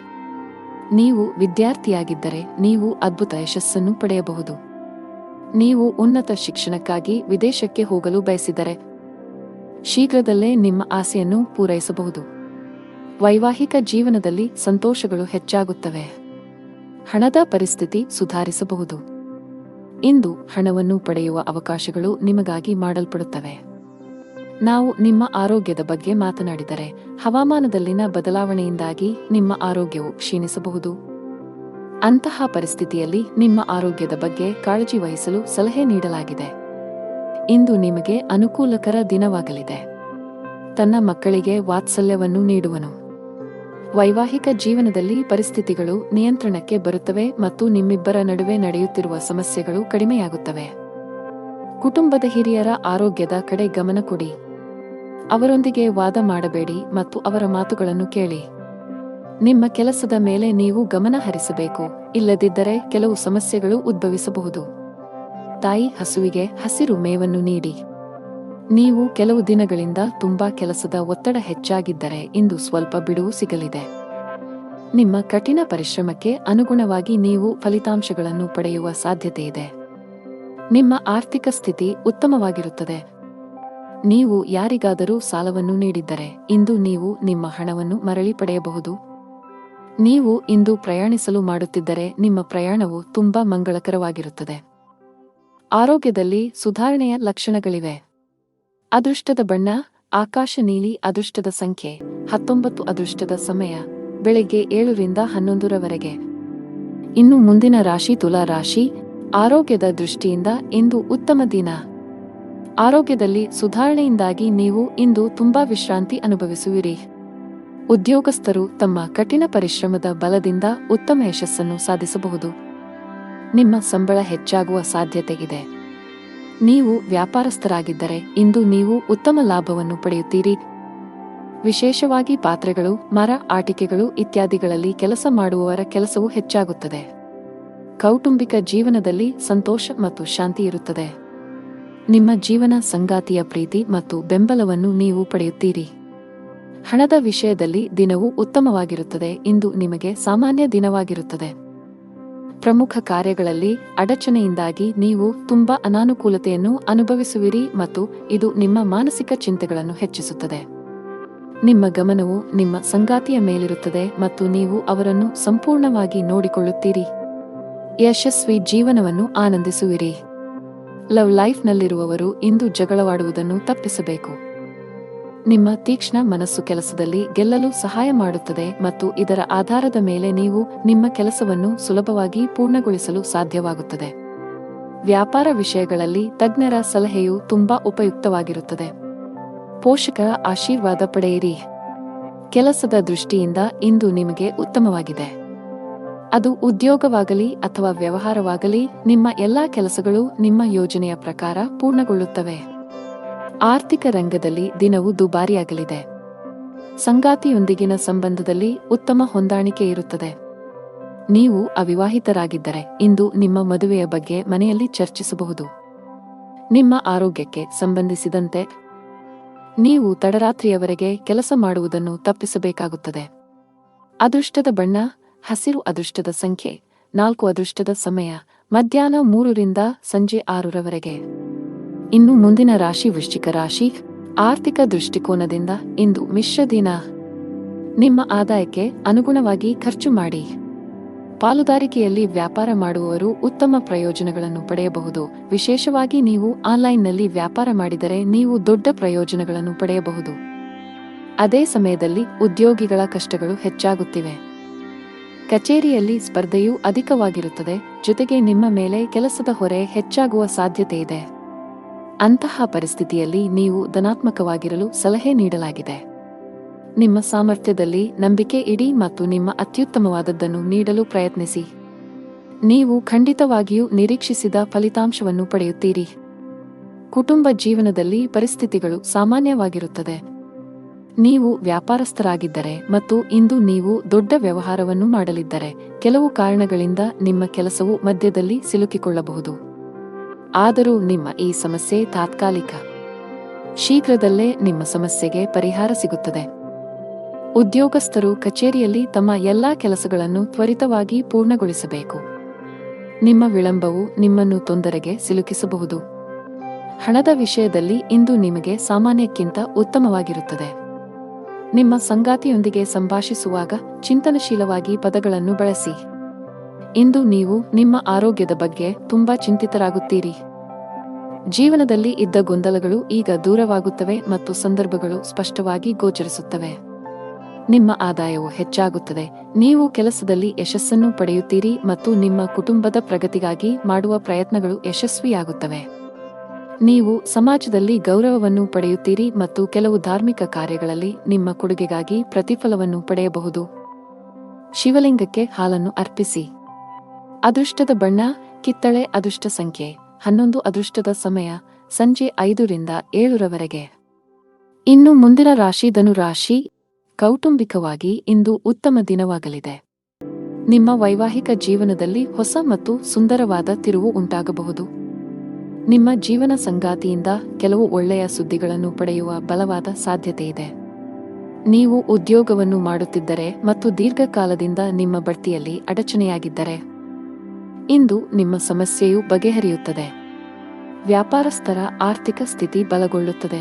ನೀವು ವಿದ್ಯಾರ್ಥಿಯಾಗಿದ್ದರೆ ನೀವು ಅದ್ಭುತ ಯಶಸ್ಸನ್ನು ಪಡೆಯಬಹುದು. ನೀವು ಉನ್ನತ ಶಿಕ್ಷಣಕ್ಕಾಗಿ ವಿದೇಶಕ್ಕೆ ಹೋಗಲು ಬಯಸಿದರೆ ಶೀಘ್ರದಲ್ಲೇ ನಿಮ್ಮ ಆಸೆಯನ್ನು ಪೂರೈಸಬಹುದು. ವೈವಾಹಿಕ ಜೀವನದಲ್ಲಿ ಸಂತೋಷಗಳು ಹೆಚ್ಚಾಗುತ್ತವೆ. ಹಣದ ಪರಿಸ್ಥಿತಿ ಸುಧಾರಿಸಬಹುದು. ಇಂದು ಹಣವನ್ನು ಪಡೆಯುವ ಅವಕಾಶಗಳು ನಿಮಗಾಗಿ ಮಾಡಲ್ಪಡುತ್ತವೆ. ನಾವು ನಿಮ್ಮ ಆರೋಗ್ಯದ ಬಗ್ಗೆ ಮಾತನಾಡಿದರೆ, ಹವಾಮಾನದಲ್ಲಿನ ಬದಲಾವಣೆಯಿಂದಾಗಿ ನಿಮ್ಮ ಆರೋಗ್ಯವು ಕ್ಷೀಣಿಸಬಹುದು. ಅಂತಹ ಪರಿಸ್ಥಿತಿಯಲ್ಲಿ ನಿಮ್ಮ ಆರೋಗ್ಯದ ಬಗ್ಗೆ ಕಾಳಜಿ ವಹಿಸಲು ಸಲಹೆ ನೀಡಲಾಗಿದೆ. ಇಂದು ನಿಮಗೆ ಅನುಕೂಲಕರ ದಿನವಾಗಲಿದೆ. ತನ್ನ ಮಕ್ಕಳಿಗೆ ವಾತ್ಸಲ್ಯವನ್ನು ನೀಡುವನು. ವೈವಾಹಿಕ ಜೀವನದಲ್ಲಿ ಪರಿಸ್ಥಿತಿಗಳು ನಿಯಂತ್ರಣಕ್ಕೆ ಬರುತ್ತವೆ ಮತ್ತು ನಿಮ್ಮಿಬ್ಬರ ನಡುವೆ ನಡೆಯುತ್ತಿರುವ ಸಮಸ್ಯೆಗಳು ಕಡಿಮೆಯಾಗುತ್ತವೆ. ಕುಟುಂಬದ ಹಿರಿಯರ ಆರೋಗ್ಯದ ಕಡೆ ಗಮನ ಕೊಡಿ. ಅವರೊಂದಿಗೆ ವಾದ ಮಾಡಬೇಡಿ ಮತ್ತು ಅವರ ಮಾತುಗಳನ್ನು ಕೇಳಿ. ನಿಮ್ಮ ಕೆಲಸದ ಮೇಲೆ ನೀವು ಗಮನ ಹರಿಸಬೇಕು, ಇಲ್ಲದಿದ್ದರೆ ಕೆಲವು ಸಮಸ್ಯೆಗಳು ಉದ್ಭವಿಸಬಹುದು. ತಾಯಿ ಹಸುವಿಗೆ ಹಸಿರು ಮೇವನ್ನು ನೀಡಿ. ನೀವು ಕೆಲವು ದಿನಗಳಿಂದ ತುಂಬಾ ಕೆಲಸದ ಒತ್ತಡ ಹೆಚ್ಚಾಗಿದ್ದರೆ ಇಂದು ಸ್ವಲ್ಪ ಬಿಡುವು ಸಿಗಲಿದೆ. ನಿಮ್ಮ ಕಠಿಣ ಪರಿಶ್ರಮಕ್ಕೆ ಅನುಗುಣವಾಗಿ ನೀವು ಫಲಿತಾಂಶಗಳನ್ನು ಪಡೆಯುವ ಸಾಧ್ಯತೆಯಿದೆ. ನಿಮ್ಮ ಆರ್ಥಿಕ ಸ್ಥಿತಿ ಉತ್ತಮವಾಗಿರುತ್ತದೆ. ನೀವು ಯಾರಿಗಾದರೂ ಸಾಲವನ್ನು ನೀಡಿದ್ದರೆ ಇಂದು ನೀವು ನಿಮ್ಮ ಹಣವನ್ನು ಮರಳಿ ಪಡೆಯಬಹುದು. ನೀವು ಇಂದು ಪ್ರಯಾಣಿಸಲು ಮಾಡುತ್ತಿದ್ದರೆ ನಿಮ್ಮ ಪ್ರಯಾಣವು ತುಂಬಾ ಮಂಗಳಕರವಾಗಿರುತ್ತದೆ. ಆರೋಗ್ಯದಲ್ಲಿ ಸುಧಾರಣೆಯ ಲಕ್ಷಣಗಳಿವೆ. ಅದೃಷ್ಟದ ಬಣ್ಣ ಆಕಾಶ ನೀಲಿ. ಅದೃಷ್ಟದ ಸಂಖ್ಯೆ 19. ಅದೃಷ್ಟದ ಸಮಯ ಬೆಳಿಗ್ಗೆ 7 ರಿಂದ 11ರವರೆಗೆ. ಇನ್ನು ಮುಂದಿನ ರಾಶಿ ತುಲಾ ರಾಶಿ. ಆರೋಗ್ಯದ ದೃಷ್ಟಿಯಿಂದ ಇಂದು ಉತ್ತಮ ದಿನ. ಆರೋಗ್ಯದಲ್ಲಿ ಸುಧಾರಣೆಯಿಂದಾಗಿ ನೀವು ಇಂದು ತುಂಬಾ ವಿಶ್ರಾಂತಿ ಅನುಭವಿಸುವಿರಿ. ಉದ್ಯೋಗಸ್ಥರು ತಮ್ಮ ಕಠಿಣ ಪರಿಶ್ರಮದ ಬಲದಿಂದ ಉತ್ತಮ ಯಶಸ್ಸನ್ನು ಸಾಧಿಸಬಹುದು. ನಿಮ್ಮ ಸಂಬಳ ಹೆಚ್ಚಾಗುವ ಸಾಧ್ಯತೆಯಿದೆ. ನೀವು ವ್ಯಾಪಾರಸ್ಥರಾಗಿದ್ದರೆ ಇಂದು ನೀವು ಉತ್ತಮ ಲಾಭವನ್ನು ಪಡೆಯುತ್ತೀರಿ. ವಿಶೇಷವಾಗಿ ಪಾತ್ರೆಗಳು, ಮರ, ಆಟಿಕೆಗಳು ಇತ್ಯಾದಿಗಳಲ್ಲಿ ಕೆಲಸ ಮಾಡುವವರ ಕೆಲಸವು ಹೆಚ್ಚಾಗುತ್ತದೆ. ಕೌಟುಂಬಿಕ ಜೀವನದಲ್ಲಿ ಸಂತೋಷ ಮತ್ತು ಶಾಂತಿ ಇರುತ್ತದೆ. ನಿಮ್ಮ ಜೀವನ ಸಂಗಾತಿಯ ಪ್ರೀತಿ ಮತ್ತು ಬೆಂಬಲವನ್ನು ನೀವು ಪಡೆಯುತ್ತೀರಿ. ಹಣದ ವಿಷಯದಲ್ಲಿ ದಿನವು ಉತ್ತಮವಾಗಿರುತ್ತದೆ. ಇಂದು ನಿಮಗೆ ಸಾಮಾನ್ಯ ದಿನವಾಗಿರುತ್ತದೆ. ಪ್ರಮುಖ ಕಾರ್ಯಗಳಲ್ಲಿ ಅಡಚಣೆಯಿಂದಾಗಿ ನೀವು ತುಂಬಾ ಅನಾನುಕೂಲತೆಯನ್ನು ಅನುಭವಿಸುವಿರಿ ಮತ್ತು ಇದು ನಿಮ್ಮ ಮಾನಸಿಕ ಚಿಂತೆಗಳನ್ನು ಹೆಚ್ಚಿಸುತ್ತದೆ. ನಿಮ್ಮ ಗಮನವು ನಿಮ್ಮ ಸಂಗಾತಿಯ ಮೇಲಿರುತ್ತದೆ ಮತ್ತು ನೀವು ಅವರನ್ನು ಸಂಪೂರ್ಣವಾಗಿ ನೋಡಿಕೊಳ್ಳುತ್ತೀರಿ. ಯಶಸ್ವಿ ಜೀವನವನ್ನು ಆನಂದಿಸುವಿರಿ. ಲವ್ ಲೈಫ್ನಲ್ಲಿರುವವರು ಇಂದು ಜಗಳವಾಡುವುದನ್ನು ತಪ್ಪಿಸಬೇಕು. ನಿಮ್ಮ ತೀಕ್ಷ್ಣ ಮನಸ್ಸು ಕೆಲಸದಲ್ಲಿ ಗೆಲ್ಲಲು ಸಹಾಯ ಮಾಡುತ್ತದೆ ಮತ್ತು ಇದರ ಆಧಾರದ ಮೇಲೆ ನೀವು ನಿಮ್ಮ ಕೆಲಸವನ್ನು ಸುಲಭವಾಗಿ ಪೂರ್ಣಗೊಳಿಸಲು ಸಾಧ್ಯವಾಗುತ್ತದೆ. ವ್ಯಾಪಾರ ವಿಷಯಗಳಲ್ಲಿ ತಜ್ಞರ ಸಲಹೆಯು ತುಂಬಾ ಉಪಯುಕ್ತವಾಗಿರುತ್ತದೆ. ಪೋಷಕರ ಆಶೀರ್ವಾದ ಪಡೆಯಿರಿ. ಕೆಲಸದ ದೃಷ್ಟಿಯಿಂದ ಇಂದು ನಿಮಗೆ ಉತ್ತಮವಾಗಿದೆ. ಅದು ಉದ್ಯೋಗವಾಗಲಿ ಅಥವಾ ವ್ಯವಹಾರವಾಗಲಿ, ನಿಮ್ಮ ಎಲ್ಲಾ ಕೆಲಸಗಳು ನಿಮ್ಮ ಯೋಜನೆಯ ಪ್ರಕಾರ ಪೂರ್ಣಗೊಳ್ಳುತ್ತವೆ. ಆರ್ಥಿಕ ರಂಗದಲ್ಲಿ ದಿನವು ದುಬಾರಿಯಾಗಲಿದೆ. ಸಂಗಾತಿಯೊಂದಿಗಿನ ಸಂಬಂಧದಲ್ಲಿ ಉತ್ತಮ ಹೊಂದಾಣಿಕೆ ಇರುತ್ತದೆ. ನೀವು ಅವಿವಾಹಿತರಾಗಿದ್ದರೆ ಇಂದು ನಿಮ್ಮ ಮದುವೆಯ ಬಗ್ಗೆ ಮನೆಯಲ್ಲಿ ಚರ್ಚಿಸಬಹುದು. ನಿಮ್ಮ ಆರೋಗ್ಯಕ್ಕೆ ಸಂಬಂಧಿಸಿದಂತೆ ನೀವು ತಡರಾತ್ರಿಯವರೆಗೆ ಕೆಲಸ ಮಾಡುವುದನ್ನು ತಪ್ಪಿಸಬೇಕಾಗುತ್ತದೆ. ಅದೃಷ್ಟದ ಬಣ್ಣ ಹಸಿರು. ಅದೃಷ್ಟದ ಸಂಖ್ಯೆ 4. ಅದೃಷ್ಟದ ಸಮಯ ಮಧ್ಯಾಹ್ನ 3 ರಿಂದ ಸಂಜೆ 6ರವರೆಗೆ. ಇನ್ನು ಮುಂದಿನ ರಾಶಿ ವೃಶ್ಚಿಕ ರಾಶಿ. ಆರ್ಥಿಕ ದೃಷ್ಟಿಕೋನದಿಂದ ಇಂದು ಮಿಶ್ರ ದಿನ. ನಿಮ್ಮ ಆದಾಯಕ್ಕೆ ಅನುಗುಣವಾಗಿ ಖರ್ಚು ಮಾಡಿ. ಪಾಲುದಾರಿಕೆಯಲ್ಲಿ ವ್ಯಾಪಾರ ಮಾಡುವವರು ಉತ್ತಮ ಪ್ರಯೋಜನಗಳನ್ನು ಪಡೆಯಬಹುದು. ವಿಶೇಷವಾಗಿ ನೀವು ಆನ್ಲೈನ್ನಲ್ಲಿ ವ್ಯಾಪಾರ ಮಾಡಿದರೆ ನೀವು ದೊಡ್ಡ ಪ್ರಯೋಜನಗಳನ್ನು ಪಡೆಯಬಹುದು. ಅದೇ ಸಮಯದಲ್ಲಿ ಉದ್ಯೋಗಿಗಳ ಕಷ್ಟಗಳು ಹೆಚ್ಚಾಗುತ್ತಿವೆ. ಕಚೇರಿಯಲ್ಲಿ ಸ್ಪರ್ಧೆಯೂ ಅಧಿಕವಾಗಿರುತ್ತದೆ. ಜೊತೆಗೆ ನಿಮ್ಮ ಮೇಲೆ ಕೆಲಸದ ಹೊರೆ ಹೆಚ್ಚಾಗುವ ಸಾಧ್ಯತೆ ಇದೆ. ಅಂತಹ ಪರಿಸ್ಥಿತಿಯಲ್ಲಿ ನೀವು ಧನಾತ್ಮಕವಾಗಿರಲು ಸಲಹೆ ನೀಡಲಾಗಿದೆ. ನಿಮ್ಮ ಸಾಮರ್ಥ್ಯದಲ್ಲಿ ನಂಬಿಕೆ ಇಡಿ ಮತ್ತು ನಿಮ್ಮ ಅತ್ಯುತ್ತಮವಾದದ್ದನ್ನು ನೀಡಲು ಪ್ರಯತ್ನಿಸಿ. ನೀವು ಖಂಡಿತವಾಗಿಯೂ ನಿರೀಕ್ಷಿಸಿದ ಫಲಿತಾಂಶವನ್ನು ಪಡೆಯುತ್ತೀರಿ. ಕುಟುಂಬ ಜೀವನದಲ್ಲಿ ಪರಿಸ್ಥಿತಿಗಳು ಸಾಮಾನ್ಯವಾಗಿರುತ್ತದೆ. ನೀವು ವ್ಯಾಪಾರಸ್ಥರಾಗಿದ್ದರೆ ಮತ್ತು ಇಂದು ನೀವು ದೊಡ್ಡ ವ್ಯವಹಾರವನ್ನು ಮಾಡಲಿದ್ದರೆ ಕೆಲವು ಕಾರಣಗಳಿಂದ ನಿಮ್ಮ ಕೆಲಸವು ಮಧ್ಯದಲ್ಲಿ ಸಿಲುಕಿಕೊಳ್ಳಬಹುದು. ಆದರೂ ನಿಮ್ಮ ಈ ಸಮಸ್ಯೆ ತಾತ್ಕಾಲಿಕ. ಶೀಘ್ರದಲ್ಲೇ ನಿಮ್ಮ ಸಮಸ್ಯೆಗೆ ಪರಿಹಾರ ಸಿಗುತ್ತದೆ. ಉದ್ಯೋಗಸ್ಥರು ಕಚೇರಿಯಲ್ಲಿ ತಮ್ಮ ಎಲ್ಲಾ ಕೆಲಸಗಳನ್ನು ತ್ವರಿತವಾಗಿ ಪೂರ್ಣಗೊಳಿಸಬೇಕು. ನಿಮ್ಮ ವಿಳಂಬವು ನಿಮ್ಮನ್ನು ತೊಂದರೆಗೆ ಸಿಲುಕಿಸಬಹುದು. ಹಣದ ವಿಷಯದಲ್ಲಿ ಇಂದು ನಿಮಗೆ ಸಾಮಾನ್ಯಕ್ಕಿಂತ ಉತ್ತಮವಾಗಿರುತ್ತದೆ. ನಿಮ್ಮ ಸಂಗಾತಿಯೊಂದಿಗೆ ಸಂಭಾಷಿಸುವಾಗ ಚಿಂತನಶೀಲವಾಗಿ ಪದಗಳನ್ನು ಬಳಸಿ. ಇಂದು ನೀವು ನಿಮ್ಮ ಆರೋಗ್ಯದ ಬಗ್ಗೆ ತುಂಬಾ ಚಿಂತಿತರಾಗುತ್ತೀರಿ. ಜೀವನದಲ್ಲಿ ಇದ್ದ ಗೊಂದಲಗಳು ಈಗ ದೂರವಾಗುತ್ತವೆ ಮತ್ತು ಸಂದರ್ಭಗಳು ಸ್ಪಷ್ಟವಾಗಿ ಗೋಚರಿಸುತ್ತವೆ. ನಿಮ್ಮ ಆದಾಯವು ಹೆಚ್ಚಾಗುತ್ತದೆ. ನೀವು ಕೆಲಸದಲ್ಲಿ ಯಶಸ್ಸನ್ನು ಪಡೆಯುತ್ತೀರಿ ಮತ್ತು ನಿಮ್ಮ ಕುಟುಂಬದ ಪ್ರಗತಿಗಾಗಿ ಮಾಡುವ ಪ್ರಯತ್ನಗಳು ಯಶಸ್ವಿಯಾಗುತ್ತವೆ. ನೀವು ಸಮಾಜದಲ್ಲಿ ಗೌರವವನ್ನು ಪಡೆಯುತ್ತೀರಿ ಮತ್ತು ಕೆಲವು ಧಾರ್ಮಿಕ ಕಾರ್ಯಗಳಲ್ಲಿ ನಿಮ್ಮ ಕೊಡುಗೆಗಾಗಿ ಪ್ರತಿಫಲವನ್ನು ಪಡೆಯಬಹುದು. ಶಿವಲಿಂಗಕ್ಕೆ ಹಾಲನ್ನು ಅರ್ಪಿಸಿ. ಅದೃಷ್ಟದ ಬಣ್ಣ ಕಿತ್ತಳೆ. ಅದೃಷ್ಟ ಸಂಖ್ಯೆ 11. ಅದೃಷ್ಟದ ಸಮಯ ಸಂಜೆ 5 ರಿಂದ 7 ರವರೆಗೆ. ಇನ್ನು ಮುಂದಿನ ರಾಶಿ ಧನು ರಾಶಿ. ಕೌಟುಂಬಿಕವಾಗಿ ಇಂದು ಉತ್ತಮ ದಿನವಾಗಲಿದೆ. ನಿಮ್ಮ ವೈವಾಹಿಕ ಜೀವನದಲ್ಲಿ ಹೊಸ ಮತ್ತು ಸುಂದರವಾದ ತಿರುವು ಉಂಟಾಗಬಹುದು. ನಿಮ್ಮ ಜೀವನ ಸಂಗಾತಿಯಿಂದ ಕೆಲವು ಒಳ್ಳೆಯ ಸುದ್ದಿಗಳನ್ನು ಪಡೆಯುವ ಬಲವಾದ ಸಾಧ್ಯತೆಯಿದೆ. ನೀವು ಉದ್ಯೋಗವನ್ನು ಮಾಡುತ್ತಿದ್ದರೆ ಮತ್ತು ದೀರ್ಘಕಾಲದಿಂದ ನಿಮ್ಮ ಬಡ್ತಿಯಲ್ಲಿ ಅಡಚಣೆಯಾಗಿದ್ದರೆ ಇಂದು ನಿಮ್ಮ ಸಮಸ್ಯೆಯು ಬಗೆಹರಿಯುತ್ತದೆ. ವ್ಯಾಪಾರಸ್ಥರ ಆರ್ಥಿಕ ಸ್ಥಿತಿ ಬಲಗೊಳ್ಳುತ್ತದೆ.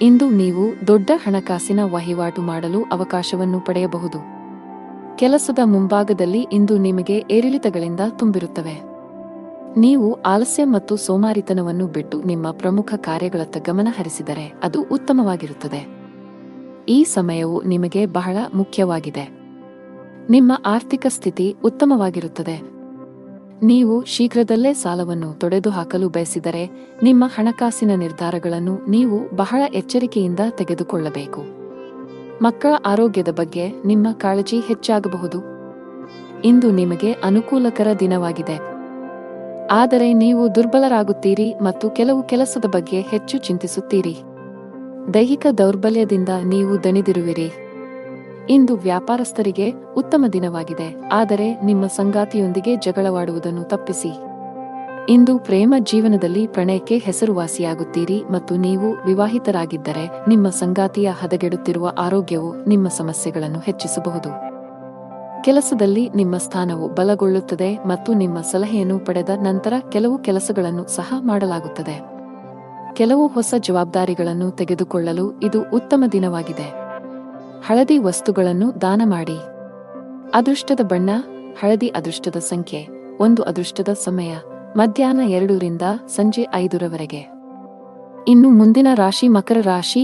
ಇಂದು ನೀವು ದೊಡ್ಡ ಹಣಕಾಸಿನ ವಹಿವಾಟು ಮಾಡಲು ಅವಕಾಶವನ್ನು ಪಡೆಯಬಹುದು. ಕೆಲಸದ ಮುಂಭಾಗದಲ್ಲಿ ಇಂದು ನಿಮಗೆ ಏರಿಳಿತಗಳಿಂದ ತುಂಬಿರುತ್ತವೆ. ನೀವು ಆಲಸ್ಯ ಮತ್ತು ಸೋಮಾರಿತನವನ್ನು ಬಿಟ್ಟು ನಿಮ್ಮ ಪ್ರಮುಖ ಕಾರ್ಯಗಳತ್ತ ಗಮನ ಹರಿಸಿದರೆ ಅದು ಉತ್ತಮವಾಗಿರುತ್ತದೆ. ಈ ಸಮಯವು ನಿಮಗೆ ಬಹಳ ಮುಖ್ಯವಾಗಿದೆ. ನಿಮ್ಮ ಆರ್ಥಿಕ ಸ್ಥಿತಿ ಉತ್ತಮವಾಗಿರುತ್ತದೆ. ನೀವು ಶೀಘ್ರದಲ್ಲೇ ಸಾಲವನ್ನು ತೊಡೆದುಹಾಕಲು ಬಯಸಿದರೆ ನಿಮ್ಮ ಹಣಕಾಸಿನ ನಿರ್ಧಾರಗಳನ್ನು ನೀವು ಬಹಳ ಎಚ್ಚರಿಕೆಯಿಂದ ತೆಗೆದುಕೊಳ್ಳಬೇಕು. ಮಕ್ಕಳ ಆರೋಗ್ಯದ ಬಗ್ಗೆ ನಿಮ್ಮ ಕಾಳಜಿ ಹೆಚ್ಚಾಗಬಹುದು. ಇಂದು ನಿಮಗೆ ಅನುಕೂಲಕರ ದಿನವಾಗಿದೆ. ಆದರೆ ನೀವು ದುರ್ಬಲರಾಗುತ್ತೀರಿ ಮತ್ತು ಕೆಲವು ಕೆಲಸದ ಬಗ್ಗೆ ಹೆಚ್ಚು ಚಿಂತಿಸುತ್ತೀರಿ. ದೈಹಿಕ ದೌರ್ಬಲ್ಯದಿಂದ ನೀವು ದಣಿದಿರುವಿರಿ. ಇಂದು ವ್ಯಾಪಾರಸ್ಥರಿಗೆ ಉತ್ತಮ ದಿನವಾಗಿದೆ, ಆದರೆ ನಿಮ್ಮ ಸಂಗಾತಿಯೊಂದಿಗೆ ಜಗಳವಾಡುವುದನ್ನು ತಪ್ಪಿಸಿ. ಇಂದು ಪ್ರೇಮ ಜೀವನದಲ್ಲಿ ಪ್ರಣಯಕ್ಕೆ ಹೆಸರುವಾಸಿಯಾಗುತ್ತೀರಿ ಮತ್ತು ನೀವು ವಿವಾಹಿತರಾಗಿದ್ದರೆ ನಿಮ್ಮ ಸಂಗಾತಿಯ ಹದಗೆಡುತ್ತಿರುವ ಆರೋಗ್ಯವು ನಿಮ್ಮ ಸಮಸ್ಯೆಗಳನ್ನು ಹೆಚ್ಚಿಸಬಹುದು. ಕೆಲಸದಲ್ಲಿ ನಿಮ್ಮ ಸ್ಥಾನವು ಬಲಗೊಳ್ಳುತ್ತದೆ ಮತ್ತು ನಿಮ್ಮ ಸಲಹೆಯನ್ನು ಪಡೆದ ನಂತರ ಕೆಲವು ಕೆಲಸಗಳನ್ನು ಸಹ ಮಾಡಲಾಗುತ್ತದೆ. ಕೆಲವು ಹೊಸ ಜವಾಬ್ದಾರಿಗಳನ್ನು ತೆಗೆದುಕೊಳ್ಳಲು ಇದು ಉತ್ತಮ ದಿನವಾಗಿದೆ. ಹಳದಿ ವಸ್ತುಗಳನ್ನು ದಾನ ಮಾಡಿ. ಅದೃಷ್ಟದ ಬಣ್ಣ ಹಳದಿ. ಅದೃಷ್ಟದ ಸಂಖ್ಯೆ 1. ಅದೃಷ್ಟದ ಸಮಯ ಮಧ್ಯಾಹ್ನ 2 ರಿಂದ ಸಂಜೆ 5 ರವರೆಗೆ. ಇನ್ನು ಮುಂದಿನ ರಾಶಿ ಮಕರ ರಾಶಿ.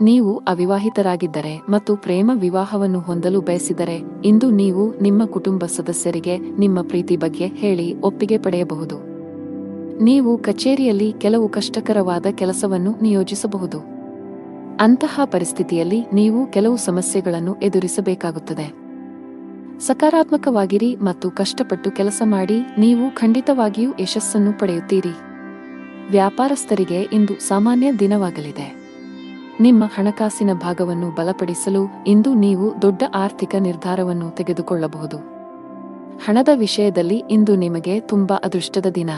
ನೀವು ಅವಿವಾಹಿತರಾಗಿದ್ದರೆ ಮತ್ತು ಪ್ರೇಮ ವಿವಾಹವನ್ನು ಹೊಂದಲು ಬಯಸಿದರೆ ಇಂದು ನೀವು ನಿಮ್ಮ ಕುಟುಂಬ ಸದಸ್ಯರಿಗೆ ನಿಮ್ಮ ಪ್ರೀತಿ ಬಗ್ಗೆ ಹೇಳಿ ಒಪ್ಪಿಗೆ ಪಡೆಯಬಹುದು. ನೀವು ಕಚೇರಿಯಲ್ಲಿ ಕೆಲವು ಕಷ್ಟಕರವಾದ ಕೆಲಸವನ್ನು ನಿಯೋಜಿಸಬಹುದು. ಅಂತಹ ಪರಿಸ್ಥಿತಿಯಲ್ಲಿ ನೀವು ಕೆಲವು ಸಮಸ್ಯೆಗಳನ್ನು ಎದುರಿಸಬೇಕಾಗುತ್ತದೆ. ಸಕಾರಾತ್ಮಕವಾಗಿರಿ ಮತ್ತು ಕಷ್ಟಪಟ್ಟು ಕೆಲಸ ಮಾಡಿ. ನೀವು ಖಂಡಿತವಾಗಿಯೂ ಯಶಸ್ಸನ್ನು ಪಡೆಯುತ್ತೀರಿ. ವ್ಯಾಪಾರಸ್ಥರಿಗೆ ಇಂದು ಸಾಮಾನ್ಯ ದಿನವಾಗಲಿದೆ. ನಿಮ್ಮ ಹಣಕಾಸಿನ ಭಾಗವನ್ನು ಬಲಪಡಿಸಲು ಇಂದು ನೀವು ದೊಡ್ಡ ಆರ್ಥಿಕ ನಿರ್ಧಾರವನ್ನು ತೆಗೆದುಕೊಳ್ಳಬಹುದು. ಹಣದ ವಿಷಯದಲ್ಲಿ ಇಂದು ನಿಮಗೆ ತುಂಬಾ ಅದೃಷ್ಟದ ದಿನ.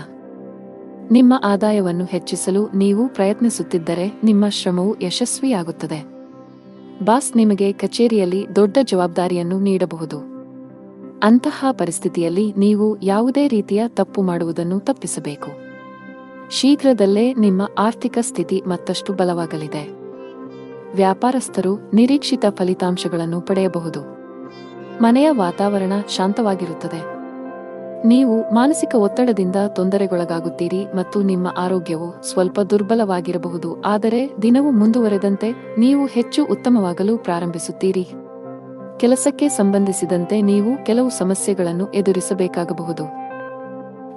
ನಿಮ್ಮ ಆದಾಯವನ್ನು ಹೆಚ್ಚಿಸಲು ನೀವು ಪ್ರಯತ್ನಿಸುತ್ತಿದ್ದರೆ ನಿಮ್ಮ ಶ್ರಮವು ಯಶಸ್ವಿಯಾಗುತ್ತದೆ. ಬಾಸ್ ನಿಮಗೆ ಕಚೇರಿಯಲ್ಲಿ ದೊಡ್ಡ ಜವಾಬ್ದಾರಿಯನ್ನು ನೀಡಬಹುದು. ಅಂತಹ ಪರಿಸ್ಥಿತಿಯಲ್ಲಿ ನೀವು ಯಾವುದೇ ರೀತಿಯ ತಪ್ಪು ಮಾಡುವುದನ್ನು ತಪ್ಪಿಸಬೇಕು. ಶೀಘ್ರದಲ್ಲೇ ನಿಮ್ಮ ಆರ್ಥಿಕ ಸ್ಥಿತಿ ಮತ್ತಷ್ಟು ಬಲವಾಗಲಿದೆ. ವ್ಯಾಪಾರಸ್ಥರು ನಿರೀಕ್ಷಿತ ಫಲಿತಾಂಶಗಳನ್ನು ಪಡೆಯಬಹುದು. ಮನೆಯ ವಾತಾವರಣ ಶಾಂತವಾಗಿರುತ್ತದೆ. ನೀವು ಮಾನಸಿಕ ಒತ್ತಡದಿಂದ ತೊಂದರೆಗೊಳಗಾಗುತ್ತೀರಿ ಮತ್ತು ನಿಮ್ಮ ಆರೋಗ್ಯವು ಸ್ವಲ್ಪ ದುರ್ಬಲವಾಗಿರಬಹುದು, ಆದರೆ ದಿನವು ಮುಂದುವರೆದಂತೆ ನೀವು ಹೆಚ್ಚು ಉತ್ತಮವಾಗಲು ಪ್ರಾರಂಭಿಸುತ್ತೀರಿ. ಕೆಲಸಕ್ಕೆ ಸಂಬಂಧಿಸಿದಂತೆ ನೀವು ಕೆಲವು ಸಮಸ್ಯೆಗಳನ್ನು ಎದುರಿಸಬೇಕಾಗಬಹುದು.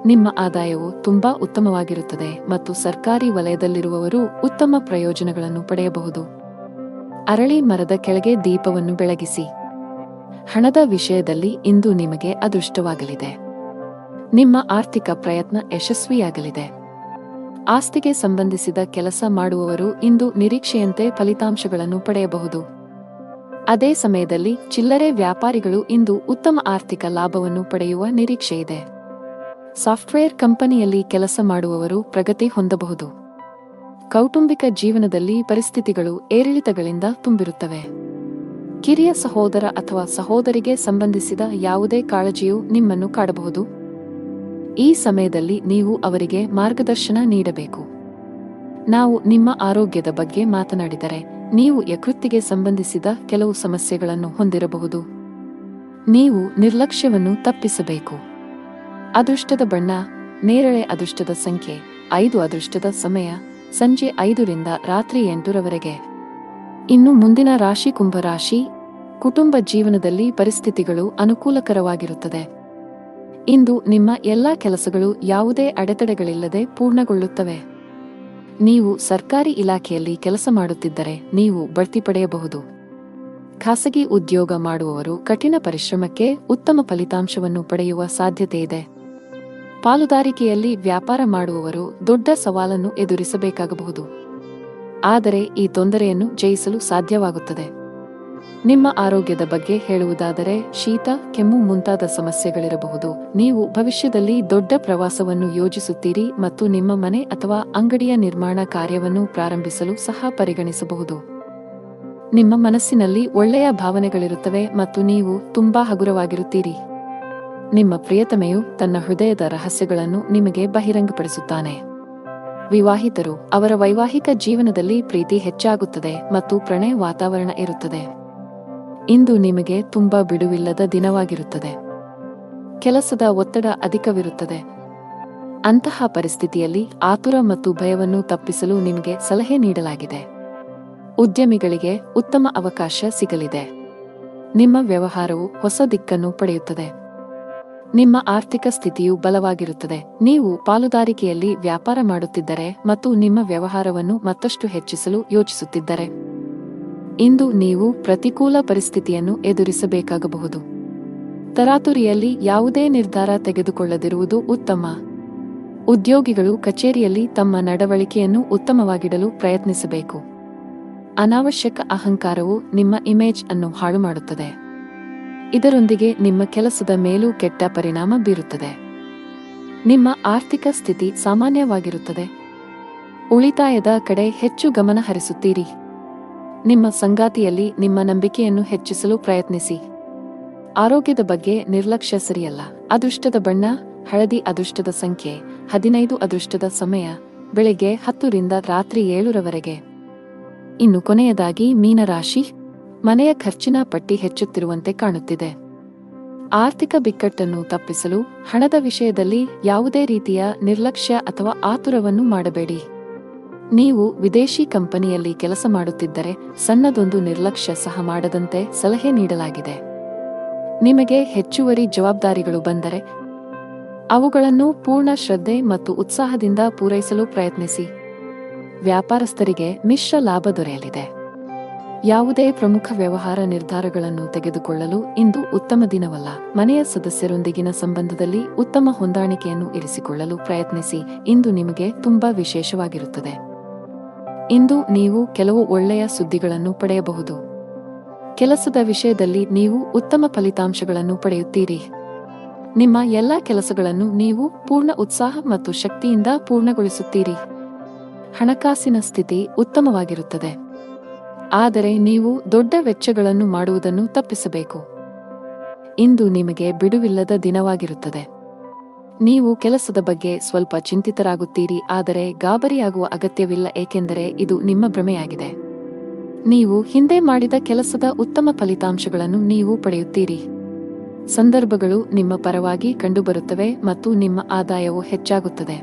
ನಿಮ್ಮ ಆದಾಯವು ತುಂಬಾ ಉತ್ತಮವಾಗಿರುತ್ತದೆ ಮತ್ತು ಸರ್ಕಾರಿ ವಲಯದಲ್ಲಿರುವವರು ಉತ್ತಮ ಪ್ರಯೋಜನಗಳನ್ನು ಪಡೆಯಬಹುದು. ಅರಳಿ ಮರದ ಕೆಳಗೆ ದೀಪವನ್ನು ಬೆಳಗಿಸಿ. ಹಣದ ವಿಷಯದಲ್ಲಿ ಇಂದು ನಿಮಗೆ ಅದೃಷ್ಟವಾಗಲಿದೆ. ನಿಮ್ಮ ಆರ್ಥಿಕ ಪ್ರಯತ್ನ ಯಶಸ್ವಿಯಾಗಲಿದೆ. ಆಸ್ತಿಗೆ ಸಂಬಂಧಿಸಿದ ಕೆಲಸ ಮಾಡುವವರು ಇಂದು ನಿರೀಕ್ಷೆಯಂತೆ ಫಲಿತಾಂಶಗಳನ್ನು ಪಡೆಯಬಹುದು. ಅದೇ ಸಮಯದಲ್ಲಿ ಚಿಲ್ಲರೆ ವ್ಯಾಪಾರಿಗಳು ಇಂದು ಉತ್ತಮ ಆರ್ಥಿಕ ಲಾಭವನ್ನು ಪಡೆಯುವ ನಿರೀಕ್ಷೆಯಿದೆ. ಸಾಫ್ಟ್ವೇರ್ ಕಂಪನಿಯಲ್ಲಿ ಕೆಲಸ ಮಾಡುವವರು ಪ್ರಗತಿ ಹೊಂದಬಹುದು. ಕೌಟುಂಬಿಕ ಜೀವನದಲ್ಲಿ ಪರಿಸ್ಥಿತಿಗಳು ಏರಿಳಿತಗಳಿಂದ ತುಂಬಿರುತ್ತವೆ. ಕಿರಿಯ ಸಹೋದರ ಅಥವಾ ಸಹೋದರಿಗೆ ಸಂಬಂಧಿಸಿದ ಯಾವುದೇ ಕಾಳಜಿಯು ನಿಮ್ಮನ್ನು ಕಾಡಬಹುದು. ಈ ಸಮಯದಲ್ಲಿ ನೀವು ಅವರಿಗೆ ಮಾರ್ಗದರ್ಶನ ನೀಡಬೇಕು. ನಾವು ನಿಮ್ಮ ಆರೋಗ್ಯದ ಬಗ್ಗೆ ಮಾತನಾಡಿದರೆ, ನೀವು ಯಕೃತ್ತಿಗೆ ಸಂಬಂಧಿಸಿದ ಕೆಲವು ಸಮಸ್ಯೆಗಳನ್ನು ಹೊಂದಿರಬಹುದು. ನೀವು ನಿರ್ಲಕ್ಷ್ಯವನ್ನು ತಪ್ಪಿಸಬೇಕು. ಅದೃಷ್ಟದ ಬಣ್ಣ ನೇರಳೆ. ಅದೃಷ್ಟದ ಸಂಖ್ಯೆ 5. ಅದೃಷ್ಟದ ಸಮಯ ಸಂಜೆ 5 ರಿಂದ ರಾತ್ರಿ 8 ರವರೆಗೆ. ಇನ್ನು ಮುಂದಿನ ರಾಶಿ ಕುಂಭ ರಾಶಿ. ಕುಟುಂಬ ಜೀವನದಲ್ಲಿ ಪರಿಸ್ಥಿತಿಗಳು ಅನುಕೂಲಕರವಾಗಿರುತ್ತದೆ. ಇಂದು ನಿಮ್ಮ ಎಲ್ಲಾ ಕೆಲಸಗಳು ಯಾವುದೇ ಅಡೆತಡೆಗಳಿಲ್ಲದೆ ಪೂರ್ಣಗೊಳ್ಳುತ್ತವೆ. ನೀವು ಸರ್ಕಾರಿ ಇಲಾಖೆಯಲ್ಲಿ ಕೆಲಸ ಮಾಡುತ್ತಿದ್ದರೆ ನೀವು ಬಡ್ತಿ ಪಡೆಯಬಹುದು. ಖಾಸಗಿ ಉದ್ಯೋಗ ಮಾಡುವವರು ಕಠಿಣ ಪರಿಶ್ರಮಕ್ಕೆ ಉತ್ತಮ ಫಲಿತಾಂಶವನ್ನು ಪಡೆಯುವ ಸಾಧ್ಯತೆಯಿದೆ. ಪಾಲುದಾರಿಕೆಯಲ್ಲಿ ವ್ಯಾಪಾರ ಮಾಡುವವರು ದೊಡ್ಡ ಸವಾಲನ್ನು ಎದುರಿಸಬೇಕಾಗಬಹುದು. ಆದರೆ ಈ ತೊಂದರೆಯನ್ನು ಜಯಿಸಲು ಸಾಧ್ಯವಾಗುತ್ತದೆ. ನಿಮ್ಮ ಆರೋಗ್ಯದ ಬಗ್ಗೆ ಹೇಳುವುದಾದರೆ, ಶೀತ, ಕೆಮ್ಮು ಮುಂತಾದ ಸಮಸ್ಯೆಗಳಿರಬಹುದು. ನೀವು ಭವಿಷ್ಯದಲ್ಲಿ ದೊಡ್ಡ ಪ್ರವಾಸವನ್ನು ಯೋಜಿಸುತ್ತೀರಿ ಮತ್ತು ನಿಮ್ಮ ಮನೆ ಅಥವಾ ಅಂಗಡಿಯ ನಿರ್ಮಾಣ ಕಾರ್ಯವನ್ನು ಪ್ರಾರಂಭಿಸಲು ಸಹ ಪರಿಗಣಿಸಬಹುದು. ನಿಮ್ಮ ಮನಸ್ಸಿನಲ್ಲಿ ಒಳ್ಳೆಯ ಭಾವನೆಗಳಿರುತ್ತವೆ ಮತ್ತು ನೀವು ತುಂಬಾ ಹಗುರವಾಗಿರುತ್ತೀರಿ. ನಿಮ್ಮ ಪ್ರಿಯತಮೆಯು ತನ್ನ ಹೃದಯದ ರಹಸ್ಯಗಳನ್ನು ನಿಮಗೆ ಬಹಿರಂಗಪಡಿಸುತ್ತಾನೆ. ವಿವಾಹಿತರು, ಅವರ ವೈವಾಹಿಕ ಜೀವನದಲ್ಲಿ ಪ್ರೀತಿ ಹೆಚ್ಚಾಗುತ್ತದೆ ಮತ್ತು ಪ್ರಣಯ ವಾತಾವರಣ ಇರುತ್ತದೆ. ಇಂದು ನಿಮಗೆ ತುಂಬಾ ಬಿಡುವಿಲ್ಲದ ದಿನವಾಗಿರುತ್ತದೆ. ಕೆಲಸದ ಒತ್ತಡ ಅಧಿಕವಿರುತ್ತದೆ. ಅಂತಹ ಪರಿಸ್ಥಿತಿಯಲ್ಲಿ ಆತುರ ಮತ್ತು ಭಯವನ್ನು ತಪ್ಪಿಸಲು ನಿಮಗೆ ಸಲಹೆ ನೀಡಲಾಗಿದೆ. ಉದ್ಯಮಿಗಳಿಗೆ ಉತ್ತಮ ಅವಕಾಶ ಸಿಗಲಿದೆ. ನಿಮ್ಮ ವ್ಯವಹಾರವು ಹೊಸ ದಿಕ್ಕನ್ನು ಪಡೆಯುತ್ತದೆ. ನಿಮ್ಮ ಆರ್ಥಿಕ ಸ್ಥಿತಿಯು ಬಲವಾಗಿರುತ್ತದೆ. ನೀವು ಪಾಲುದಾರಿಕೆಯಲ್ಲಿ ವ್ಯಾಪಾರ ಮಾಡುತ್ತಿದ್ದರೆ ಮತ್ತು ನಿಮ್ಮ ವ್ಯವಹಾರವನ್ನು ಮತ್ತಷ್ಟು ಹೆಚ್ಚಿಸಲು ಯೋಚಿಸುತ್ತಿದ್ದರೆ, ಇಂದು ನೀವು ಪ್ರತಿಕೂಲ ಪರಿಸ್ಥಿತಿಯನ್ನು ಎದುರಿಸಬೇಕಾಗಬಹುದು. ತರಾತುರಿಯಲ್ಲಿ ಯಾವುದೇ ನಿರ್ಧಾರ ತೆಗೆದುಕೊಳ್ಳದಿರುವುದು ಉತ್ತಮ. ಉದ್ಯೋಗಿಗಳು ಕಚೇರಿಯಲ್ಲಿ ತಮ್ಮ ನಡವಳಿಕೆಯನ್ನು ಉತ್ತಮವಾಗಿಡಲು ಪ್ರಯತ್ನಿಸಬೇಕು. ಅನಾವಶ್ಯಕ ಅಹಂಕಾರವು ನಿಮ್ಮ ಇಮೇಜ್ ಅನ್ನು ಹಾಳು ಮಾಡುತ್ತದೆ. ಇದರೊಂದಿಗೆ ನಿಮ್ಮ ಕೆಲಸದ ಮೇಲೂ ಕೆಟ್ಟ ಪರಿಣಾಮ ಬೀರುತ್ತದೆ. ನಿಮ್ಮ ಆರ್ಥಿಕ ಸ್ಥಿತಿ ಸಾಮಾನ್ಯವಾಗಿರುತ್ತದೆ. ಉಳಿತಾಯದ ಕಡೆ ಹೆಚ್ಚು ಗಮನ ಹರಿಸುತ್ತೀರಿ. ನಿಮ್ಮ ಸಂಗಾತಿಯಲ್ಲಿ ನಿಮ್ಮ ನಂಬಿಕೆಯನ್ನು ಹೆಚ್ಚಿಸಲು ಪ್ರಯತ್ನಿಸಿ. ಆರೋಗ್ಯದ ಬಗ್ಗೆ ನಿರ್ಲಕ್ಷ್ಯ ಸರಿಯಲ್ಲ. ಅದೃಷ್ಟದ ಬಣ್ಣ ಹಳದಿ. ಅದೃಷ್ಟದ ಸಂಖ್ಯೆ 15. ಅದೃಷ್ಟದ ಸಮಯ ಬೆಳಿಗ್ಗೆ 10 ರಿಂದ ರಾತ್ರಿ 7 ರವರೆಗೆ. ಇನ್ನು ಕೊನೆಯದಾಗಿ ಮೀನರಾಶಿ. ಮನೆಯ ಖರ್ಚಿನ ಪಟ್ಟಿ ಹೆಚ್ಚುತ್ತಿರುವಂತೆ ಕಾಣುತ್ತಿದೆ. ಆರ್ಥಿಕ ಬಿಕ್ಕಟ್ಟನ್ನು ತಪ್ಪಿಸಲು ಹಣದ ವಿಷಯದಲ್ಲಿ ಯಾವುದೇ ರೀತಿಯ ನಿರ್ಲಕ್ಷ್ಯ ಅಥವಾ ಆತುರವನ್ನು ಮಾಡಬೇಡಿ. ನೀವು ವಿದೇಶಿ ಕಂಪನಿಯಲ್ಲಿ ಕೆಲಸ ಮಾಡುತ್ತಿದ್ದರೆ ಸಣ್ಣದೊಂದು ನಿರ್ಲಕ್ಷ್ಯ ಸಹ ಮಾಡದಂತೆ ಸಲಹೆ ನೀಡಲಾಗಿದೆ. ನಿಮಗೆ ಹೆಚ್ಚುವರಿ ಜವಾಬ್ದಾರಿಗಳು ಬಂದರೆ ಅವುಗಳನ್ನು ಪೂರ್ಣ ಶ್ರದ್ಧೆ ಮತ್ತು ಉತ್ಸಾಹದಿಂದ ಪೂರೈಸಲು ಪ್ರಯತ್ನಿಸಿ. ವ್ಯಾಪಾರಸ್ಥರಿಗೆ ಮಿಶ್ರ ಲಾಭ ದೊರೆಯಲಿದೆ. ಯಾವುದೇ ಪ್ರಮುಖ ವ್ಯವಹಾರ ನಿರ್ಧಾರಗಳನ್ನು ತೆಗೆದುಕೊಳ್ಳಲು ಇಂದು ಉತ್ತಮ ದಿನವಲ್ಲ. ಮನೆಯ ಸದಸ್ಯರೊಂದಿಗಿನ ಸಂಬಂಧದಲ್ಲಿ ಉತ್ತಮ ಹೊಂದಾಣಿಕೆಯನ್ನು ಇರಿಸಿಕೊಳ್ಳಲು ಪ್ರಯತ್ನಿಸಿ. ಇಂದು ನಿಮಗೆ ತುಂಬಾ ವಿಶೇಷವಾಗಿರುತ್ತದೆ. ಇಂದು ನೀವು ಕೆಲವು ಒಳ್ಳೆಯ ಸುದ್ದಿಗಳನ್ನು ಪಡೆಯಬಹುದು. ಕೆಲಸದ ವಿಷಯದಲ್ಲಿ ನೀವು ಉತ್ತಮ ಫಲಿತಾಂಶಗಳನ್ನು ಪಡೆಯುತ್ತೀರಿ. ನಿಮ್ಮ ಎಲ್ಲಾ ಕೆಲಸಗಳನ್ನು ನೀವು ಪೂರ್ಣ ಉತ್ಸಾಹ ಮತ್ತು ಶಕ್ತಿಯಿಂದ ಪೂರ್ಣಗೊಳಿಸುತ್ತೀರಿ. ಹಣಕಾಸಿನ ಸ್ಥಿತಿ ಉತ್ತಮವಾಗಿರುತ್ತದೆ. ಆದರೆ ನೀವು ದೊಡ್ಡ ವೆಚ್ಚಗಳನ್ನು ಮಾಡುವುದನ್ನು ತಪ್ಪಿಸಬೇಕು. ಇಂದು ನಿಮಗೆ ಬಿಡುವಿಲ್ಲದ ದಿನವಾಗಿರುತ್ತದೆ. ನೀವು ಕೆಲಸದ ಬಗ್ಗೆ ಸ್ವಲ್ಪ ಚಿಂತಿತರಾಗುತ್ತೀರಿ, ಆದರೆ ಗಾಬರಿಯಾಗುವ ಅಗತ್ಯವಿಲ್ಲ, ಏಕೆಂದರೆ ಇದು ನಿಮ್ಮ ಭ್ರಮೆಯಾಗಿದೆ. ನೀವು ಹಿಂದೆ ಮಾಡಿದ ಕೆಲಸದ ಉತ್ತಮ ಫಲಿತಾಂಶಗಳನ್ನು ನೀವು ಪಡೆಯುತ್ತೀರಿ. ಸಂದರ್ಭಗಳು ನಿಮ್ಮ ಪರವಾಗಿ ಕಂಡುಬರುತ್ತವೆ ಮತ್ತು ನಿಮ್ಮ ಆದಾಯವು ಹೆಚ್ಚಾಗುತ್ತದೆ.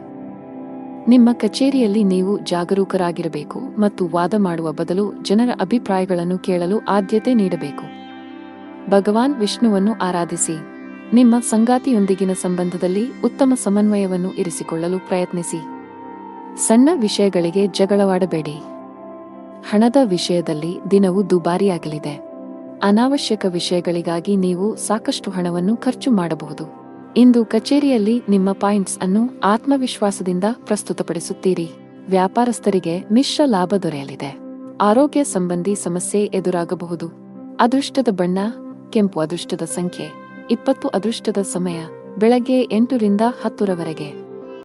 ನಿಮ್ಮ ಕಚೇರಿಯಲ್ಲಿ ನೀವು ಜಾಗರೂಕರಾಗಿರಬೇಕು ಮತ್ತು ವಾದ ಮಾಡುವ ಬದಲು ಜನರ ಅಭಿಪ್ರಾಯಗಳನ್ನು ಕೇಳಲು ಆದ್ಯತೆ ನೀಡಬೇಕು. ಭಗವಾನ್ ವಿಷ್ಣುವನ್ನು ಆರಾಧಿಸಿ. ನಿಮ್ಮ ಸಂಗಾತಿಯೊಂದಿಗಿನ ಸಂಬಂಧದಲ್ಲಿ ಉತ್ತಮ ಸಮನ್ವಯವನ್ನು ಇರಿಸಿಕೊಳ್ಳಲು ಪ್ರಯತ್ನಿಸಿ. ಸಣ್ಣ ವಿಷಯಗಳಿಗೆ ಜಗಳವಾಡಬೇಡಿ. ಹಣದ ವಿಷಯದಲ್ಲಿ ದಿನವು ದುಬಾರಿಯಾಗಲಿದೆ. ಅನಾವಶ್ಯಕ ವಿಷಯಗಳಿಗಾಗಿ ನೀವು ಸಾಕಷ್ಟು ಹಣವನ್ನು ಖರ್ಚು ಮಾಡಬಹುದು. ಇಂದು ಕಚೇರಿಯಲ್ಲಿ ನಿಮ್ಮ ಪಾಯಿಂಟ್ಸ್ ಅನ್ನು ಆತ್ಮವಿಶ್ವಾಸದಿಂದ ಪ್ರಸ್ತುತಪಡಿಸುತ್ತೀರಿ. ವ್ಯಾಪಾರಸ್ಥರಿಗೆ ಮಿಶ್ರ ಲಾಭ ದೊರೆಯಲಿದೆ. ಆರೋಗ್ಯ ಸಂಬಂಧಿ ಸಮಸ್ಯೆ ಎದುರಾಗಬಹುದು. ಅದೃಷ್ಟದ ಬಣ್ಣ ಕೆಂಪು. ಅದೃಷ್ಟದ ಸಂಖ್ಯೆ 20. ಅದೃಷ್ಟದ ಸಮಯ ಬೆಳಗ್ಗೆ 8 ರಿಂದ 10 ರವರೆಗೆ.